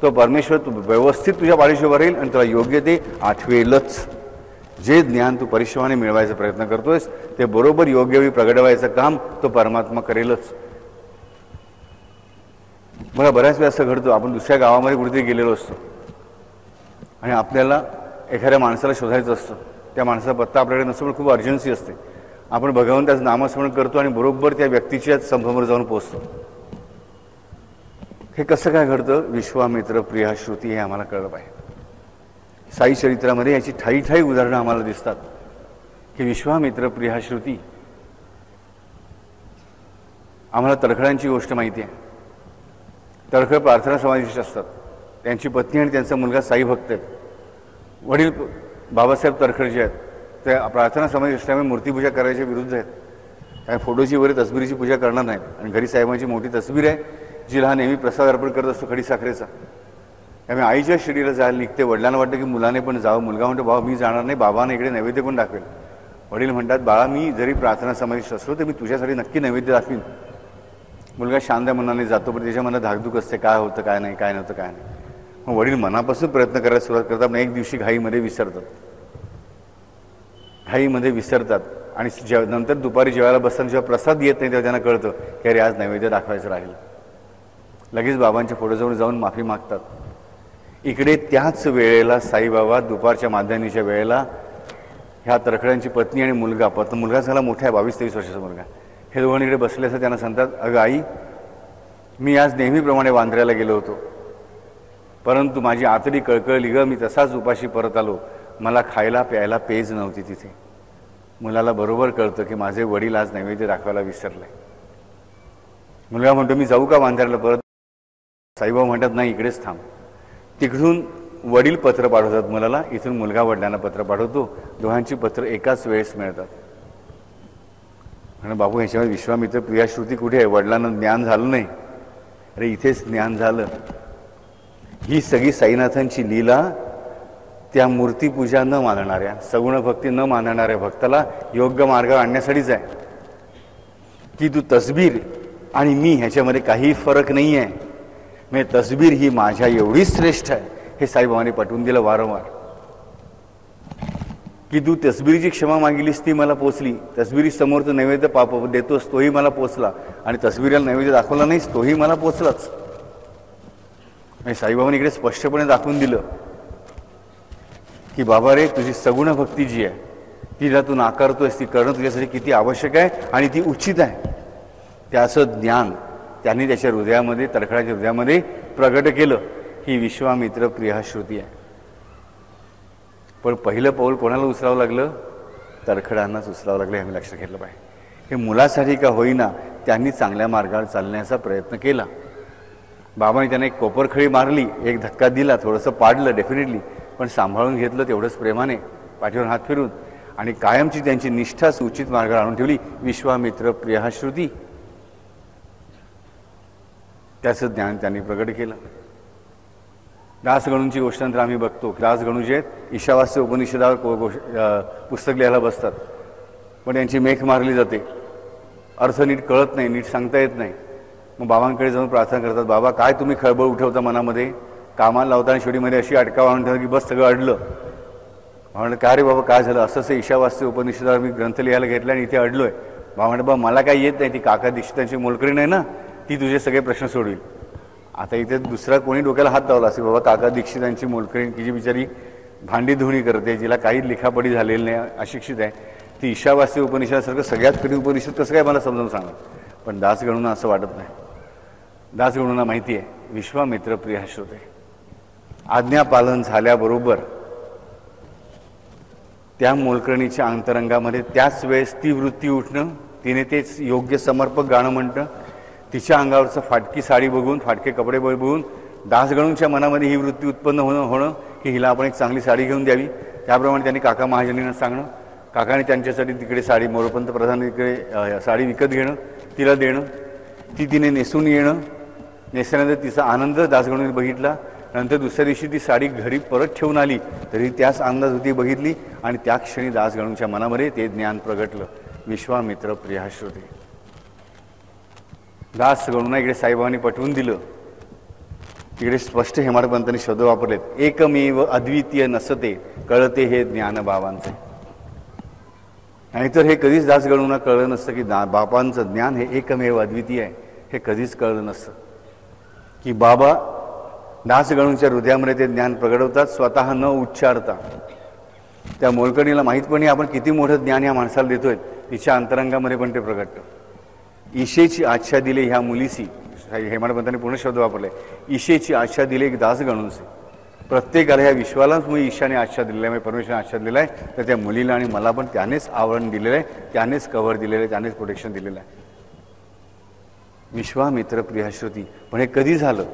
[SPEAKER 1] तो परमेश्वर तू व्यवस्थित तुझ्या पाठीशी उभा राहील आणि तुला योग्य ते आठवेलच. जे ज्ञान तू परिश्रमाने मिळवायचा प्रयत्न करतोयस, ते बरोबर योग्य वेळी प्रगटवायचं काम तो परमात्मा करेलच. बघा बऱ्याच वेळा असं घडतं, आपण दुसऱ्या गावामध्ये कुठेतरी गेलेलो असतो आणि आपल्याला एखाद्या माणसाला शोधायचं असतं, त्या माणसाचा पत्ता आपल्याकडे नसतो, पण खूप अर्जन्सी असते. आपण भगवंताचं नामस्मरण करतो आणि बरोबर त्या व्यक्तीच्या समोर जाऊन पोहोचतो. हे कसं काय घडतं, विश्वामित्र प्रिया श्रुती, हे आम्हाला कळलं पाहिजे. साई चरित्रामध्ये याची ठाई ठाई उदाहरणं आम्हाला दिसतात की विश्वामित्र प्रिया श्रुती. आम्हाला तडखड्यांची गोष्ट माहिती आहे. तडखड प्रार्थना समाधीचे असतात, त्यांची पत्नी आणि त्यांचा मुलगा साई भक्त आहेत. वडील बाबासाहेब तडखड जे आहेत त्या प्रार्थना समाधी असल्यामुळे मूर्तीपूजा करायच्या विरुद्ध आहेत. काय फोटोची वगैरे तसबिरीची पूजा करणार नाहीत. आणि घरी साहेबांची मोठी तसबीर आहे, जिला हा नेहमी प्रसाद अर्पण करत असतो खडीसाखरेचा. त्यामुळे आईच्या शिडीला जायला निघते. वडिलांना वाटतं की मुलाने पण जावं. मुलगा म्हणतो बाबा मी जाणार नाही, बाबाने इकडे नैवेद्य कोण दाखवेल. वडील म्हणतात बाळा मी जरी प्रार्थना समाधीत असलो तर मी तुझ्यासाठी नक्की नैवेद्य दाखवीन. मुलगा शांत मनाने जातो, पण त्याच्या मनात धाकधूक असते, काय होतं काय नाही, काय नव्हतं काय नाही. मग वडील मनापासून प्रयत्न करायला सुरुवात करतात, पण एक दिवशी घाईमध्ये विसरतात. घाईमध्ये विसरतात आणि नंतर दुपारी जेवायला बसताना जेव्हा प्रसाद येत नाही तेव्हा त्यांना कळतं की अरे आज नैवेद्य दाखवायचं राहील. लगेच बाबांच्या फोटोजवळ जाऊन माफी मागतात. इकडे त्याच वेळेला साईबाबा दुपारच्या माध्यान्हीच्या वेळेला ह्या तरखड्यांची पत्नी आणि मुलगा झाला मोठा आहे, 22-23 वर्षाचा मुलगा, हे दोघांनी इकडे बसले असं त्यांना सांगतात, अगं आई, मी आज नेहमीप्रमाणे वांद्र्याला गेलो होतो, परंतु माझी आतडी कळकळली ग, मी तसाच उपाशी परत आलो, मला खायला प्यायला पेज नव्हती तिथे. मुलाला बरोबर कळतं की माझे वडील आज नैवेद्य दाखवायला विसरले. मुलगा म्हणतो मी जाऊ का वांद्र्याला परत? साईबाबा म्हणतात नाही, इकडेच थांब. तिकडून वडील पत्र पाठवतात मुलाला, इथून मुलगा वडिलांना पत्र पाठवतो. दोघांची पत्र एकाच वेळेस मिळतात. म्हणून बापू ह्याच्यामध्ये विश्वामित्र प्रियाश्रुती कुठे आहे? वडिलांना ज्ञान झालं नाही, अरे इथेच ज्ञान झालं. ही सगळी साईनाथांची लीला त्या मूर्तीपूजा न मानणाऱ्या, सगुण भक्ती न मानणाऱ्या भक्ताला योग्य मार्गावर आणण्यासाठीच आहे. की तू तसबीर आणि मी ह्याच्यामध्ये काही फरक नाही आहे, म्हणजे तसबीर ही माझ्या एवढीच श्रेष्ठ आहे हे साईबाबांनी पटवून दिलं वारंवार. की तू तसबिरीची क्षमा मागितलीस ती मला पोचली, तसबिरी समोरचं नैवेद्य पाप देतोस तोही मला पोचला, आणि तसबिरीला नैवेद्य दाखवला नाहीस तोही मला पोचलाच. आणि साईबाबांनी इकडे स्पष्टपणे दाखवून दिलं की बाबा रे, तुझी सगुण भक्ती जी आहे तिला तू नाकारतोयस, ती करणं तुझ्यासाठी किती आवश्यक आहे आणि ती उचित आहे. त्याचं ज्ञान त्यांनी त्याच्या हृदयामध्ये, तरखडाच्या हृदयामध्ये प्रगट केलं. ही विश्वामित्र प्रियाश्रुती आहे. पण पहिलं पाऊल कोणाला उचलावं लागलं? तरखडांनाच उचलावं लागलं, हे आम्ही लक्षात घेतलं पाहिजे. हे मुलासाठी का होईना त्यांनी चांगल्या मार्गावर चालण्याचा प्रयत्न केला. बाबांनी त्यांना एक कोपरखळी मारली, एक धक्का दिला, थोडंसं पाडलं डेफिनेटली, पण सांभाळून घेतलं तेवढंच प्रेमाने, पाठीवर हात फिरून, आणि कायमची त्यांची निष्ठा उचित मार्गावर आणून ठेवली. विश्वामित्र प्रियाश्रुती, त्याचं ज्ञान त्यांनी प्रगट केलं. दासगणूंची गोष्ट नंतर आम्ही बघतो. दासगणू जे आहेत ईशावास्य उपनिषदावर पुस्तक लिहायला बसतात, पण त्यांची मेख मारली जाते, अर्थ नीट कळत नाही, नीट सांगता येत नाही. मग बाबांकडे जाऊन प्रार्थना करतात, बाबा काय तुम्ही खळबळ उठवता मनामध्ये, कामाला लावताना शेवटीमध्ये अशी अटकाव आणून ठेवता की बस सगळं अडलं. म्हणलं काय रे बाबा काय झालं? असं ईशावास्य उपनिषदावर मी ग्रंथ लिहायला घेतला आणि इथे अडलोय. बाबा म्हणतात, बाबा मला काही येत नाही, ती काका दीक्षितांची मोलकरीण आहे ना, ती तुझे सगळे प्रश्न सोडविल. आता इथे दुसरा कोणी डोक्याला हात लावला असेल, बाबा काका दीक्षितांची मोलकरीण की जी बिचारी भांडी धुणी करते, जिला काही लिखापडी झालेली नाही, अशिक्षित आहे, ती ईशावास्य उपनिषदासारखं सगळ्यात कठीण उपनिषद कसं काय मला समजावून सांगा. पण दासगणूंना असं वाटत नाही. दासगणूंना माहिती आहे विश्वामित्र प्रियाश्रुती. आज्ञापालन झाल्याबरोबर त्या मोलकरणीच्या अंतरंगामध्ये त्याच वेळेस ती वृत्ती उठणं, तिने तेच योग्य समर्पक गाणं म्हणणं, तिच्या अंगावरचं फाटकी साडी बघून, फाटके कपडे बघून दासगणूंच्या मनामध्ये ही वृत्ती उत्पन्न होणं की हिला आपण एक चांगली साडी घेऊन द्यावी. त्याप्रमाणे त्यांनी काका महाजनींना सांगणं, काकाने त्यांच्यासाठी तिकडे साडी, मोरपंत प्रधान इकडे साडी विकत घेणं, तिला देणं, ती तिने नेसून येणं, नेसल्यानंतर तिचा आनंद दासगणूंनी बघितला. नंतर दुसऱ्या दिवशी ती साडी घरी परत ठेवून आली तरी त्याच आनंदात होती बघितली, आणि त्या क्षणी दासगणूंच्या मनामध्ये ते ज्ञान प्रगटलं. विश्वामित्र प्रियाश्रुती. दासगणूंना इकडे साईबाबांनी पटवून दिलं. तिकडे स्पष्ट हेमाडपंतांनी शब्द वापरलेत, एकमेव अद्वितीय नसते कळते हे ज्ञान बाबांचे. नाहीतर हे कधीच दासगणूंना कळलं नसतं की बाबांचं ज्ञान हे एकमेव अद्वितीय आहे. हे कधीच कळलं नसतं की बाबा दासगणूंच्या हृदयामध्ये ते ज्ञान प्रगटवतात स्वतः न उच्चारता. त्या मोलकरणीला माहीतपणे आपण किती मोठं ज्ञान या माणसाला देतोय, तिच्या अंतरंगामध्ये पण ते प्रगटतं. ईशेची आच्छा दिले ह्या मुलीसी, हेमाडपंतांनी पूर्ण शब्द वापरले, ईशेची आच्छा दिले एक दासगणूंचे. प्रत्येकाला ह्या विश्वालाच मुळे ईशाने आच्छा दिलेला आहे, म्हणजे परमेश्वराने आच्छा दिलेला आहे. तर त्या मुलीला आणि मला पण त्यानेच आवरण दिलेलं आहे, त्यानेच कव्हर दिलेलं आहे, त्यानेच प्रोटेक्शन दिलेलं आहे. विश्वामित्र प्रियाश्रुती. पण हे कधी झालं?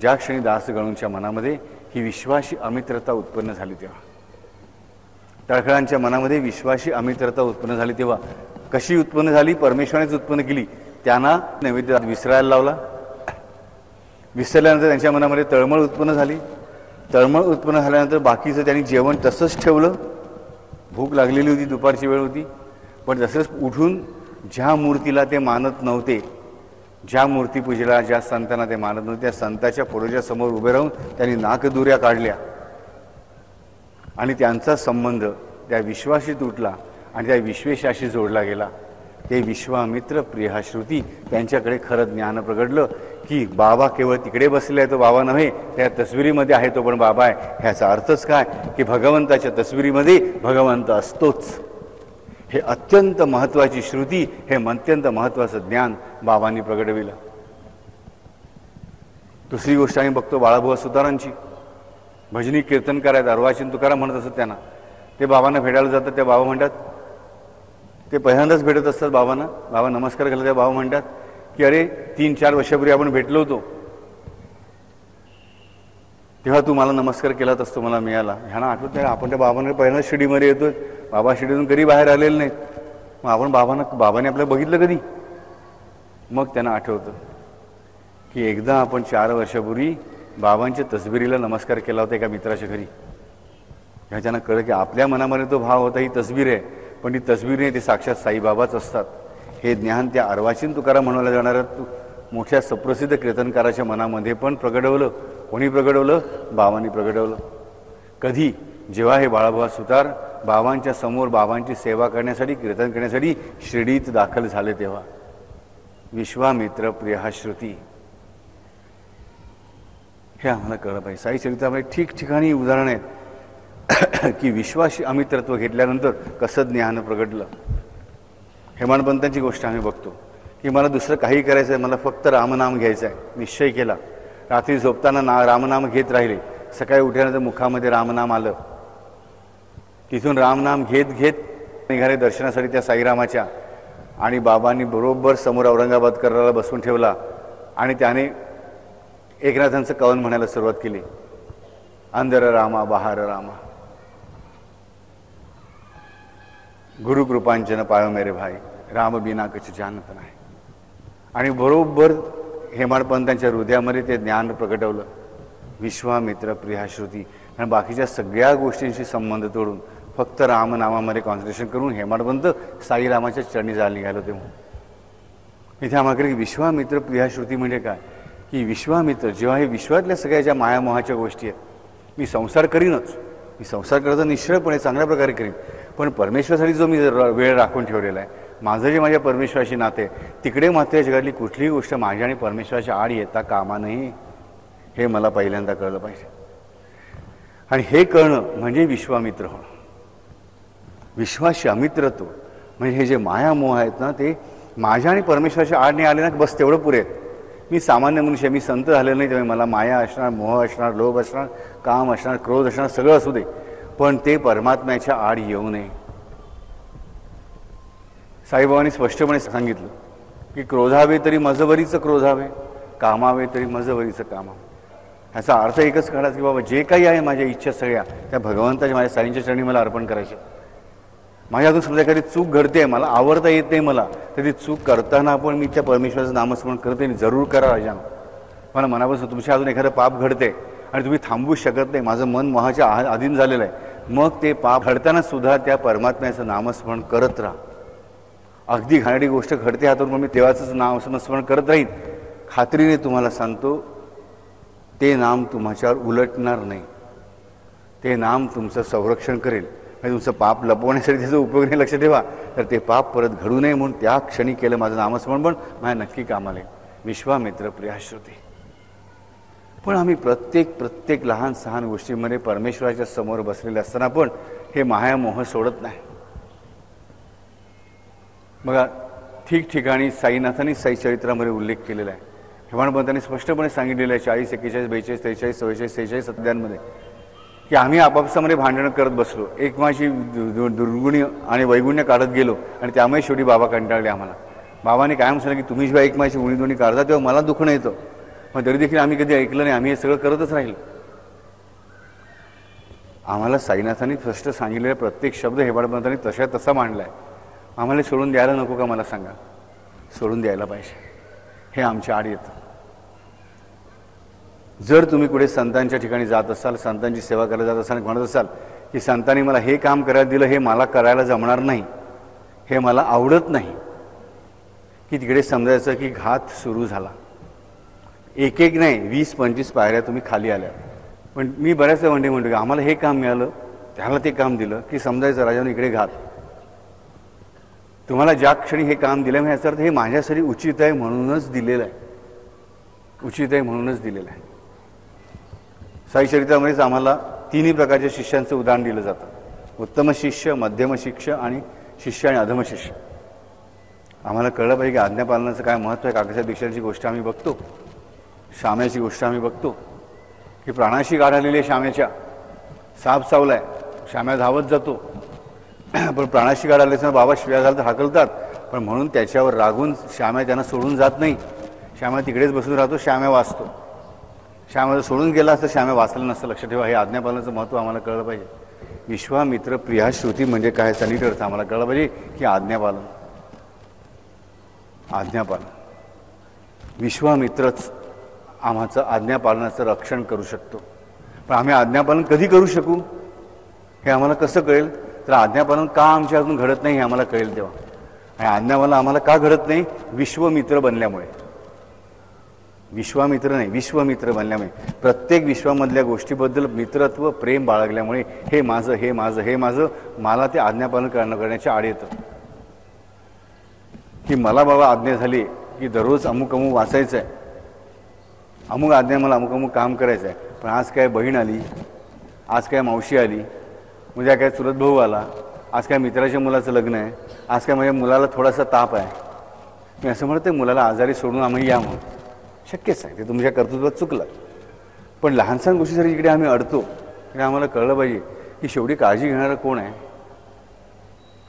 [SPEAKER 1] ज्या क्षणी दासगणूंच्या मनामध्ये ही विश्वाशी अमित्रता उत्पन्न झाली तेव्हा. तळखळांच्या मनामध्ये विश्वाशी अमित्रता उत्पन्न झाली तेव्हा. कशी उत्पन्न झाली? परमेश्वरानेच उत्पन्न केली. त्यांना नैवेद्य विसरायला लावला, विसरल्यानंतर त्यांच्या मनामध्ये तळमळ उत्पन्न झाली. तळमळ उत्पन्न झाल्यानंतर बाकीचं त्यांनी जेवण तसंच ठेवलं. भूक लागलेली होती, दुपारची वेळ होती, पण तसंच उठून ज्या मूर्तीला ते मानत नव्हते, ज्या मूर्तीपूजेला ज्या संतांना ते मानत नव्हते, त्या संताच्या फोटोच्या समोर उभे राहून त्यांनी नाकदुऱ्या काढल्या आणि त्यांचा संबंध त्या विश्वाशी तुटला आणि त्या विश्वेशाशी जोडला गेला. ते विश्वामित्र प्रिया श्रुती त्यांच्याकडे खरं ज्ञान प्रगडलं की बाबा केवळ तिकडे बसले आहे तो बाबा नव्हे, त्या तस्विरीमध्ये आहे तो पण बाबा आहे. ह्याचा अर्थच काय की भगवंताच्या तस्विरीमध्ये भगवंत असतोच. हे अत्यंत महत्त्वाची श्रुती, हे अत्यंत महत्त्वाचं ज्ञान बाबांनी प्रगटविलं. दुसरी गोष्ट आम्ही बघतो बाळाबुवा सुतारांची. भजनी कीर्तनकार आहेत, अर्वाचीन तुकाराम म्हणत असत त्यांना. ते बाबांना भेटायला जातात, त्या बाबा म्हणतात, ते पहिल्यांदाच भेटत असतात बाबांना. बाबा नमस्कार केला, त्या बाबा म्हणतात की अरे 3-4 वर्षापूर्वी आपण भेटलो होतो, तेव्हा तू मला नमस्कार केलात असतो, मला मिळाला. ह्यांना आठवत नाही. आपण त्या बाबांना पहिल्यांदा शिर्डीमध्ये येतोय, बाबा शिर्डीतून कधी बाहेर आलेले नाहीत. मग आपण बाबाने आपल्याला बघितलं कधी? मग त्यांना आठवतं की एकदा आपण 4 वर्षापूर्वी बाबांच्या तस्बिरीला नमस्कार केला होता एका मित्राच्या घरी. ह्याच्यानं कळलं की आपल्या मनामध्ये तो भाव होता, ही तस्बीर आहे, पण ती तस्बीर नाही, ते साक्षात साईबाबाच असतात. हे ज्ञान त्या अर्वाचीन तुकाराम म्हणायला जाणाऱ्या मोठ्या सुप्रसिद्ध कीर्तनकाराच्या मनामध्ये पण प्रगटवलं. कोणी प्रगटवलं? बाबांनी प्रगटवलं. कधी? जेव्हा हे बाळाबुवा सुतार बाबांच्या समोर बाबांची सेवा करण्यासाठी, कीर्तन करण्यासाठी शिर्डीत दाखल झाले, तेव्हा विश्वामित्र प्रिया श्रुती हे आम्हाला कळलं पाहिजे. साई चरित्रामध्ये ठिकठिकाणी उदाहरण आहेत की विश्वाशी अमित्रत्व घेतल्यानंतर कसं ज्ञान प्रगटलं. हेमाडपंतांची गोष्ट आम्ही बघतो की मला दुसरं काही करायचं आहे, मला फक्त रामनाम घ्यायचं आहे. निश्चय केला, रात्री झोपताना रामनाम घेत राहिले. सकाळी उठल्यानंतर मुखामध्ये रामनाम आलं. तिथून रामनाम घेत घेत निघाले दर्शनासाठी त्या साईरामाच्या. आणि बाबांनी बरोबर समोर औरंगाबाद करायला बसवून ठेवला आणि त्याने एकनाथांचं कवन म्हणायला सुरुवात केली. अंदर रामा बाहर रामा, गुरु कृपांचन पायो मेरे भाई, राम बिना कछ जानत नाही. आणि बरोबर हेमाडपंतांच्या हृदयामध्ये ते ज्ञान प्रगटवलं. विश्वामित्र प्रिया श्रुती. आणि बाकीच्या सगळ्या गोष्टींशी संबंध तोडून फक्त रामनामामध्ये कॉन्सन्ट्रेशन करून हेमाडपंत साईरामाच्या चरणी जायला निघालो. तेव्हा इथे आम्हाला की विश्वामित्र प्रिया श्रुती म्हणजे काय की विश्वामित्र जेव्हा हे विश्वातल्या सगळ्या ज्या मायामोहाच्या गोष्टी आहेत, मी संसार करीनच, मी संसार करायचा निश्चळपणे चांगल्या प्रकारे करीन, पण परमेश्वरासाठी जो मी वेळ राखून ठेवलेला आहे, माझं जे माझ्या परमेश्वराशी नाते, तिकडे मात्र या जगातली कुठलीही गोष्ट माझ्या आणि परमेश्वराच्या आड येता कामा नये. हे मला पहिल्यांदा कळलं पाहिजे. आणि हे कळणं म्हणजे विश्वामित्र होणं. विश्वाशी अमित्रत्व म्हणजे हे जे मायामोह आहेत ना, ते माझ्या आणि परमेश्वराच्या आड नाही आले ना, बस तेवढं पुरे आहेत. मी सामान्य मनुष्य, मी संत झालेलो नाही, त्यामुळे मला माया असणार, मोह असणार, लोभ असणार, काम असणार, क्रोध असणार, सगळं असू दे, पण ते परमात्म्याच्या आड येऊ नये. साईबाबांनी स्पष्टपणे सांगितलं की क्रोधावे तरी मजवरीचं क्रोधावे, कामावे तरी मजवरीचं कामावे. ह्याचा अर्थ एकच काढायचा की बाबा जे काही आहे माझ्या इच्छा सगळ्या त्या भगवंताच्या, माझ्या साईंच्या चरणी मला अर्पण करायचे. माझ्या हातून समजा एखादी चूक घडते, मला आवडता येत नाही मला, तर ती चूक करताना पण मी त्या परमेश्वराचं नामस्मरण करते. जरूर करा राजानं. मला मनापासून तुमच्या हातून एखादं पाप घडते आणि तुम्ही थांबू शकत नाही, माझं मन मोहाच्या अधीन झालेलं आहे, मग ते पाप घडताना सुद्धा त्या परमात्म्याचं नामस्मरण करत राहा. अगदी घाणेरडी गोष्ट घडते हातून, मग मी देवाचंच नामस्मरण करत राहीन. खात्रीने तुम्हाला सांगतो, ते नाम तुमच्यावर उलटणार नाही. ते नाम तुमचं संरक्षण करेल. तुमचं पाप लपवण्यासाठी त्याचा उपयोग नाही, लक्ष ठेवा. तर ते पाप परत घडू नये म्हणून त्या क्षणी केलं माझं नामस्मरण, पण माझ्या नक्की कामाला येईल. विश्वामित्र प्रिया श्रुती. पण आम्ही प्रत्येक लहान सहान गोष्टीमध्ये परमेश्वराच्या समोर बसलेले असताना पण हे मायामोह सोडत नाही. बघा, ठिकठिकाणी साईनाथांनी साई चरित्रामध्ये उल्लेख केलेला आहे. हेमाडपंतांनी स्पष्टपणे सांगितलेलं आहे 40, 41, 42, 43, 44, 46 अध्यायांमध्ये की आम्ही आपापसामध्ये भांडणं करत बसलो, एकमेकांची दुर्गुणी आणि वैगुण्य काढत गेलो आणि त्यामुळे शेवटी बाबा कंटाळले आम्हाला. बाबांनी कायम सांगितलं की तुम्ही जेव्हा एकमेकांची उणीधुणी काढता तेव्हा मला दुखणं येतं, पण तरी देखील आम्ही कधी ऐकलं नाही, आम्ही हे सगळं करतच राहिलो. आम्हाला साईनाथांनी स्पष्ट सांगितलेला प्रत्येक शब्द हेमाडपंतांनी तसा मांडला आहे. आम्हाला सोडून द्यायला नको का? मला सांगा. सोडून द्यायला पाहिजे. हे आमच्या आड येतं. जर तुम्ही कुठे संतांच्या ठिकाणी जात असाल, संतांची सेवा करायला जात असाल, म्हणत असाल की संतांनी मला हे काम करायला दिलं, हे मला करायला जमणार नाही, हे मला आवडत नाही, की तिकडे समजायचं की घात सुरू झाला. एक नाही 20-25 पायऱ्या तुम्ही खाली आल्या. पण मी बऱ्याच म्हणतो की आम्हाला हे काम मिळालं, त्याला ते काम दिलं की समजायचं राजाने इकडे घात, तुम्हाला ज्या क्षणी हे काम दिलं याचा अर्थ हे माझ्यासाठी उचित आहे म्हणूनच दिलेलं आहे, उचित आहे म्हणूनच दिलेलं आहे. साई चरित्रामध्येच आम्हाला तिन्ही प्रकारच्या शिष्यांचं उदाहरण दिलं जातं, उत्तम शिष्य, मध्यम शिष्य आणि शिष्य आणि अधम शिष्य. आम्हाला कळलं पाहिजे की आज्ञापालनाचं काय महत्त्व आहे. काकाच्या दीक्षांची गोष्ट आम्ही बघतो, श्याम्याची गोष्ट आम्ही बघतो की प्राणाशी गाठ आलेली आहे श्याम्याच्या, साप चावलाय, श्याम्या धावत जातो, पण प्राणाशी गाठ आले बाबा शिव्या झालं तर हाकलतात, पण म्हणून त्याच्यावर रागून श्याम्या त्यांना सोडून जात नाही. श्याम्या तिकडेच बसून राहतो, श्याम्या वाचतो. श्याम्या सोडून गेला असतं श्याम्या वाचलं नसतं. लक्षात ठेवा, हे आज्ञापालनाचं महत्त्व आम्हाला कळलं पाहिजे. विश्वामित्र प्रियाश्रुती म्हणजे काय याचा नीट अर्थ आम्हाला कळलं पाहिजे की आज्ञापालन, आज्ञापालन. विश्वामित्रच आम्हाचं आज्ञापालनाचं रक्षण करू शकतो. पण आम्ही आज्ञापालन कधी करू शकू हे आम्हाला कसं कळेल, तर आज्ञापालन का आमच्या अजून घडत नाही हे आम्हाला कळेल तेव्हा. आणि आज्ञापालन आम्हाला का घडत नाही, विश्वमित्र बनल्यामुळे. विश्वामित्र नाही, विश्वमित्र बनल्यामुळे. प्रत्येक विश्वामधल्या गोष्टीबद्दल मित्रत्व प्रेम बाळगल्यामुळे हे माझं, हे माझं, हे माझं, मला ते आज्ञापालन करण्याच्या आड येतं. की मला बाबा आज्ञा झाली की दररोज अमुक अमुक वाचायचं आहे, अमुक आज्ञा मला अमुक अमुक काम करायचं आहे, पण आज काय बहीण आली, आज काय मावशी आली, उद्या काय चुलत भाऊ आला, आज काय मित्राच्या मुलाचं लग्न आहे, आज काय माझ्या मुलाला थोडासा ताप आहे, मी असं म्हणते मुलाला आजारी सोडून आम्ही या म्हणून. शक्यच आहे, ते तुमच्या कर्तृत्वात चुकलं. पण लहानसहान गोष्टीसाठी इकडे आम्ही अडतो. हे आम्हाला कळलं पाहिजे की शेवटी काळजी घेणारं कोण आहे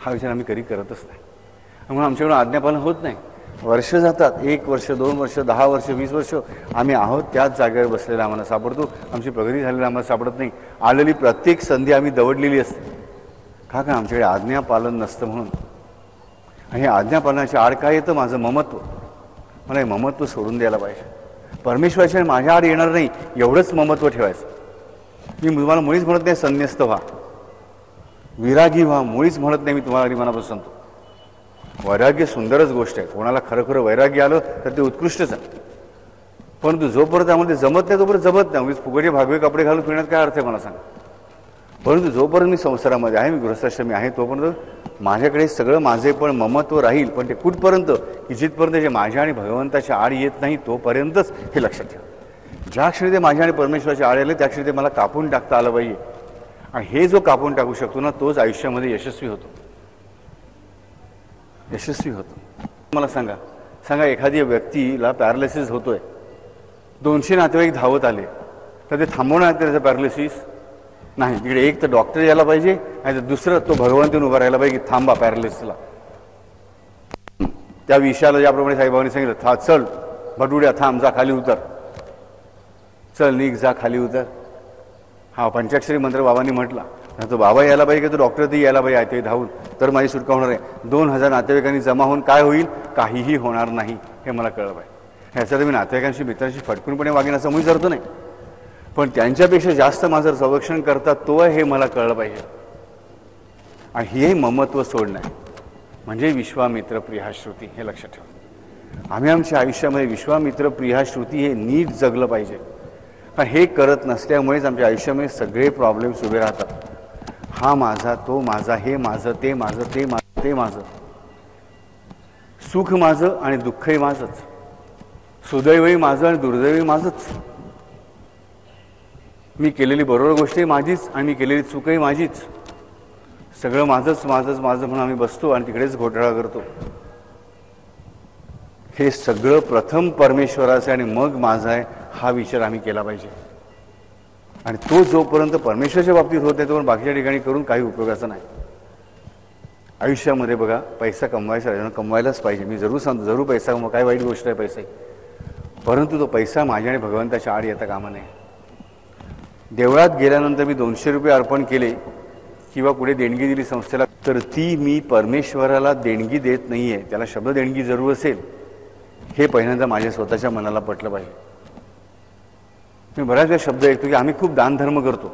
[SPEAKER 1] हा विचार आम्ही कधी करतच नाही. म्हणून आमच्याकडून आज्ञापालन होत नाही. वर्ष जातात, 1 वर्ष, 2 वर्ष, 10 वर्ष, 20 वर्ष आम्ही आहोत त्याच जागेवर बसलेलं आम्हाला सापडतो. आमची प्रगती झालेली आम्हाला सापडत नाही. आलेली प्रत्येक संधी आम्ही दवडलेली असते. का का आमच्याकडे आज्ञापालन नसतं म्हणून. आणि हे आज्ञापालनाच्या आड काय येतं, माझं ममत्व. मला हे ममत्व सोडून द्यायला पाहिजे. परमेश्वराच्या माझ्या आड येणार नाही एवढंच ममत्व ठेवायचं. मी तुम्हाला मुळीच म्हणत नाही संन्यस्त व्हा, विरागी व्हा, मुळीच म्हणत नाही मी तुम्हाला मनापासून सांगतो. वैराग्य सुंदरच गोष्ट आहे. कोणाला खरं वैराग्य आलं तर ते उत्कृष्टच आहे. परंतु जोपर्यंत त्यामध्ये जमत नाही तोपर्यंत जमत नाही. म्हणजे फुगडे भागवे कपडे घालून फिरण्यात काय अर्थ आहे मला सांगा. परंतु जोपर्यंत मी संसारामध्ये आहे, मी गृहस्थाश्रमी आहे, तोपर्यंत माझ्याकडे सगळं माझे पण ममत्व राहील. पण ते कुठपर्यंत की जिथपर्यंत जे माझ्या आणि भगवंताच्या आड येत नाही तोपर्यंतच हे लक्षात ठेवा. ज्या क्षणी ते माझ्या आणि परमेश्वराच्या आड आले त्या क्षणी ते मला कापून टाकता आलं पाहिजे. आणि हे जो कापून टाकू शकतो ना तोच आयुष्यामध्ये यशस्वी होतो, यशस्वी होतो. मला सांगा एखादी व्यक्तीला पॅरालिसिस होतोय, 200 नातेवाईक धावत आले तर ते थांबवणार त्याचं पॅरालिसिस नाही. तिकडे एक तर डॉक्टर यायला पाहिजे आणि दुसरं तो भगवंतून उभा राहायला पाहिजे की थांबा पॅरालिसिसला. त्या विषयाला ज्याप्रमाणे साईबाबांनी सांगितलं, चल भटुड्या थांब, जा खाली उतर, चल निघ, जा खाली उतर. हा पंचाक्षरी मंत्र बाबांनी म्हटला. तो बाबा यायला पाहिजे की तो डॉक्टर ते यायला पाहिजे ते धावून, तर माझी सुटका होणार आहे. 2000 नातेवाईकांनी जमा होऊन काय होईल, काहीही होणार नाही हे मला कळलं पाहिजे. ह्याच्यात मी नातेवाईकांशी मित्रांशी फटकूनपणे वागेन असं मी करतो नाही, पण त्यांच्यापेक्षा जास्त माझं संरक्षण करतात तो आहे हे मला कळलं पाहिजे. आणि हे ममत्व सोडणं आहे म्हणजे विश्वामित्र प्रियाश्रुती, हे लक्षात ठेवा. आम्ही आमच्या आयुष्यामध्ये विश्वामित्र प्रियाश्रुती हे नीट जगलं पाहिजे. पण हे करत नसल्यामुळेच आमच्या आयुष्यामध्ये सगळे प्रॉब्लेम्स उभे राहतात. हा माझा, तो माझा, हे माझं, ते माझं, ते माझं, ते माझं. सुख माझं आणि दुःखही माझंच, सुदैवही माझं आणि दुर्दैवही माझंच. मी केलेली बरोबर गोष्टही माझीच आणि मी केलेली चूकही माझीच. सगळं माझंच माझंच माझं म्हणून आम्ही बसतो आणि तिकडेच घोटाळा करतो. हे सगळं प्रथम परमेश्वराचं आणि मग माझं आहे हा विचार आम्ही केला पाहिजे. आणि तो जोपर्यंत परमेश्वराच्या बाबतीत होत नाही तोपर्यंत बाकीच्या ठिकाणी करून काही उपयोगाचं नाही. आयुष्यामध्ये बघा, पैसा कमवायचा राहिला, कमवायलाच पाहिजे. मी जरूर सांगतो, जरूर पैसा कमवा, काय वाईट गोष्ट आहे पैसा. परंतु तो पैसा माझ्या आणि भगवंताच्या आड येता कामा नये. देवळात गेल्यानंतर मी 200 रुपये अर्पण केले किंवा पुढे देणगी दिली संस्थेला, तर ती मी परमेश्वराला देणगी देत नाही आहे. त्याला शब्द देणगी जरूर असेल हे पहिल्यांदा माझ्या स्वतःच्या मनाला पटलं पाहिजे. मी बऱ्याच वेळा शब्द ऐकतो की आम्ही खूप दानधर्म करतो.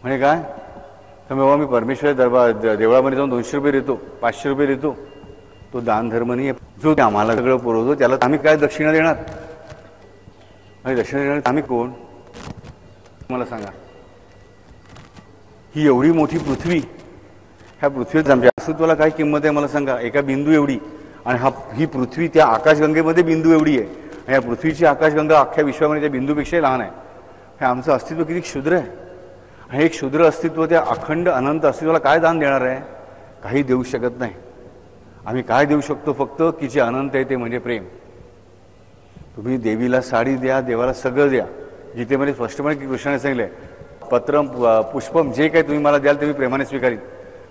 [SPEAKER 1] म्हणजे काय, तर बाबा मी परमेश्वर देवळामध्ये जाऊन 200 रुपये देतो, 500 रुपये देतो, तो दानधर्म नाही आहे. जो आम्हाला सगळं पुरवतो त्याला आम्ही काय दक्षिणा देणार. आणि दक्षिणा देणार आम्ही कोण मला सांगा. ही एवढी मोठी पृथ्वी, ह्या पृथ्वीत आमच्या अस्तित्वाला काय किंमत आहे मला सांगा? एका बिंदू एवढी. आणि ही पृथ्वी त्या आकाशगंगेमध्ये बिंदू एवढी आहे. आणि या पृथ्वीची आकाशगंगा अख्ख्या विश्वामध्ये त्या बिंदूपेक्षाही लहान आहे. हे आमचं अस्तित्व किती क्षुद्र आहे. हे एक क्षुद्र अस्तित्व त्या अखंड अनंत अस्तित्वाला काय दान देणार आहे? काही देऊ शकत नाही. आम्ही काय देऊ शकतो? फक्त की जे अनंत आहे ते म्हणजे प्रेम. तुम्ही देवीला साडी द्या, देवाला सगळं द्या. गीतेमध्ये स्पष्टपणे कृष्णाने सांगितलंय, पत्रम पुष्पम जे काही तुम्ही मला द्याल ते मी प्रेमाने स्वीकारीन.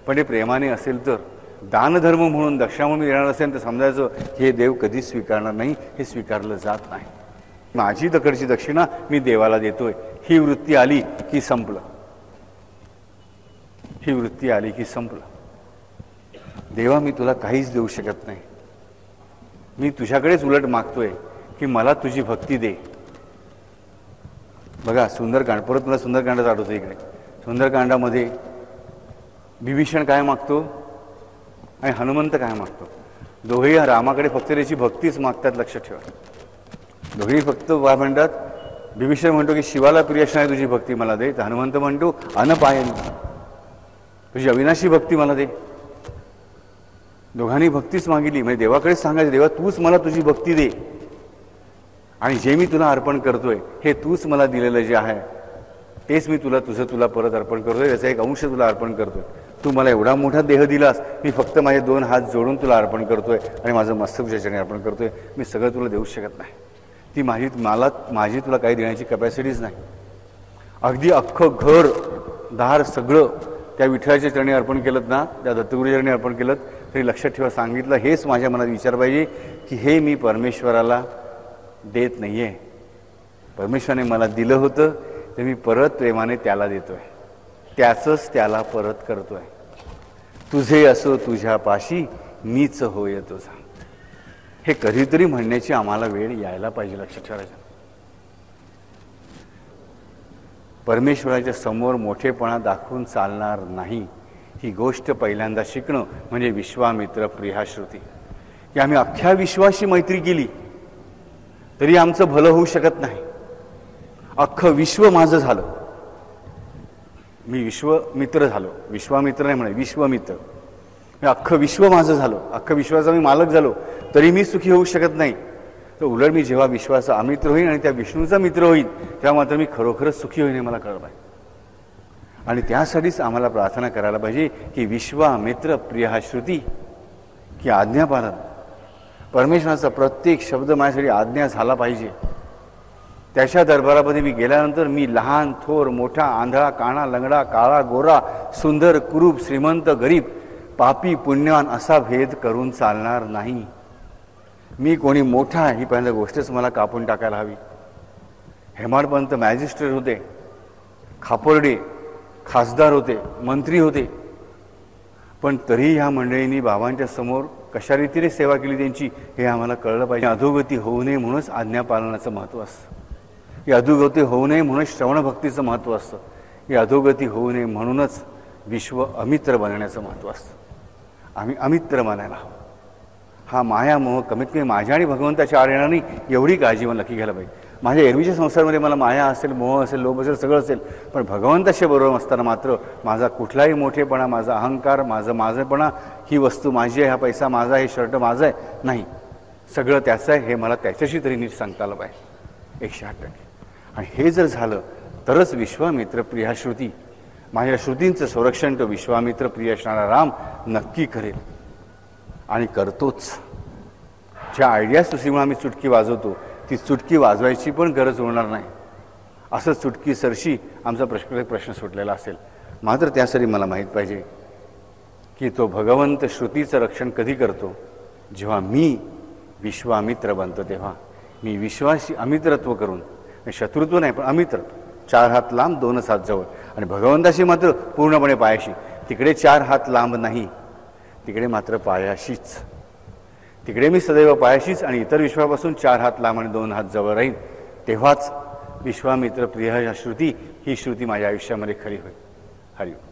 [SPEAKER 1] पण ते प्रेमाने असेल तर, दानधर्म म्हणून दक्षिणा म्हणून देणार असेल तर समजायचं हे देव कधीच स्वीकारणार नाही, हे स्वीकारलं जात नाही. माझी दकडची दक्षिणा मी देवाला देतोय, ही वृत्ती आली की संपलं. ही वृत्ती आली की संपलं. देवा मी तुला काहीच देऊ शकत नाही. मी तुझ्याकडेच उलट मागतोय की मला तुझी भक्ती दे. बघा सुंदरकांड, परत मला सुंदरकांडाच आठवतं. इकडे सुंदरकांडामध्ये विभीषण काय मागतो आणि हनुमंत काय मागतो? दोघेही रामाकडे फक्त त्याची भक्तीच मागतात. लक्षात ठेवा. दोघेही फक्त म्हणतात, विभीषण म्हणतो की शिवाला प्रिय असणारी तुझी भक्ती मला दे. तर हनुमंत म्हणतो अनपायन तुझी अविनाशी भक्ती मला दे. दोघांनी भक्तीच मागितली. म्हणजे देवाकडे सांगायचं, देवा तूच मला तुझी भक्ती दे आणि जे मी तुला अर्पण करतोय हे तूच मला दिलेलं जे आहे तेच मी तुला परत अर्पण करतोय. त्याचा एक अंश तुला अर्पण करतोय. तू मला एवढा मोठा देह दिलास, मी फक्त माझे 2 हात जोडून तुला अर्पण करतोय आणि माझं मस्तक तुझ्या चरणी अर्पण करतोय. मी सगळं तुला देऊ शकत नाही. ती माझी तुला काही देण्याची कॅपॅसिटीच नाही. अगदी अख्खं घर दार सगळं त्या विठ्ठलाच्या चरणी अर्पण केलं ना, त्या दत्तगुरूच्या चरणी अर्पण केलं तरी लक्षात ठेवा, सांगितलं हेच माझ्या मनात विचार पाहिजे की हे मी परमेश्वराला देत नाहीये. परमेश्वराने मला दिलं होतं ते मी परत प्रेमाने त्याला देतोय, त्याचंच त्याला परत करतोय. तुझे असो तुझ्या पाशी मीच होय तुझा. हे कधीतरी म्हणण्याची आम्हाला वेळ यायला पाहिजे. लक्षात ठेवायचं. परमेश्वराच्या समोर मोठेपणा दाखवून चालणार नाही. ही गोष्ट पहिल्यांदा शिकणं म्हणजे विश्वामित्र प्रियाश्रुती. की आम्ही अख्ख्या विश्वाशी मैत्री केली तरी आमचं भलं होऊ शकत नाही. अख्खं विश्व माझं झालं, मी विश्वमित्र झालो. विश्वामित्र नाही म्हणे, विश्वमित्र. अख्खं विश्व माझं झालं, अख्खं विश्वाचा मी मालक झालो तरी मी सुखी होऊ शकत नाही. तर उलट मी जेव्हा विश्वाचा अमित्र होईन आणि त्या विष्णूचा मित्र होईन तेव्हा मात्र मी खरोखरच सुखी होईन हे मला कळलं आहे. आणि त्यासाठीच आम्हाला प्रार्थना करायला पाहिजे की विश्वामित्र प्रियाश्रुती, की आज्ञापालन. परमेश्वराचा प्रत्येक शब्द माझ्यासाठी आज्ञा झाला पाहिजे. त्याच्या दरबारामध्ये मी गेल्यानंतर मी लहान थोर मोठा, आंधळा काणा लंगडा काळा गोरा, सुंदर कुरूप श्रीमंत गरीब, पापी पुण्यवान असा भेद करून चालणार नाही. मी कोणी मोठा ही पहिल्यांदा गोष्टच मला कापून टाकायला हवी. हेमाडपंत मॅजिस्ट्रेट होते, खापर्डे खासदार होते, मंत्री होते, पण तरी ह्या मंडळींनी बाबांच्या समोर कशा रीतीने सेवा केली त्यांची हे आम्हाला कळलं पाहिजे. अधोगती होऊ नये म्हणूनच आज्ञापालनाचं महत्त्व असतं. ही अधोगती होऊ नये म्हणूनच श्रवणभक्तीचं महत्त्व असतं. ही अधोगती होऊ नये म्हणूनच विश्व अमित्र बनण्याचं महत्त्व असतं. आम्ही अमित्र बनायला हवं. हा माया मोह कमीत कमी माझ्या आणि भगवंताच्या आड येणार नाही एवढी काळजी मला नक्की घ्यायला पाहिजे. माझ्या एरवीच्या संसारामध्ये मला माया असेल, मोह असेल, लोभ असेल, सगळं असेल, पण भगवंताशी बरोबर असताना मात्र माझा कुठलाही मोठेपणा, माझा अहंकार, माझेपणा, ही वस्तू माझी आहे, हा पैसा माझा आहे, हे शर्ट माझं आहे, नाही, सगळं त्याचं आहे हे मला त्याच्याशी तरी नीट सांगता आलं पाहिजे 108%. आणि हे जर झालं तरच विश्वामित्र प्रियाश्रुती, माझ्या श्रुतींचं संरक्षण तो विश्वामित्र प्रिय असणारा राम नक्की करेल आणि करतोच. ज्या आयडिया सुसीमुळे आम्ही चुटकी वाजवतो ती चुटकी वाजवायची पण गरज होणार नाही. असं चुटकी सरशी आमचा प्रश्न सुटलेला असेल. मात्र त्यासाठी मला माहीत पाहिजे की तो भगवंत श्रुतीचं रक्षण कधी करतो, जेव्हा मी विश्वामित्र बनतो. तेव्हा मी विश्वाशी अमित्रत्व करून, शत्रुत्व नाही पण अमित्रत्व, 4 हात लांब 2 हात जवळ, आणि भगवंताशी मात्र पूर्णपणे पायाशी. तिकडे 4 हात लांब नाही, तिकडे मात्र पायाशीच. तिकडे मी सदैव पायाशीच आणि इतर विश्वापासून 4 हात लांब आणि 2 हात जवळ राहील. तेव्हाच विश्वामित्र प्रिय श्रुती ही श्रुती माझ्या आयुष्यामध्ये खरी होईल. हरिओम.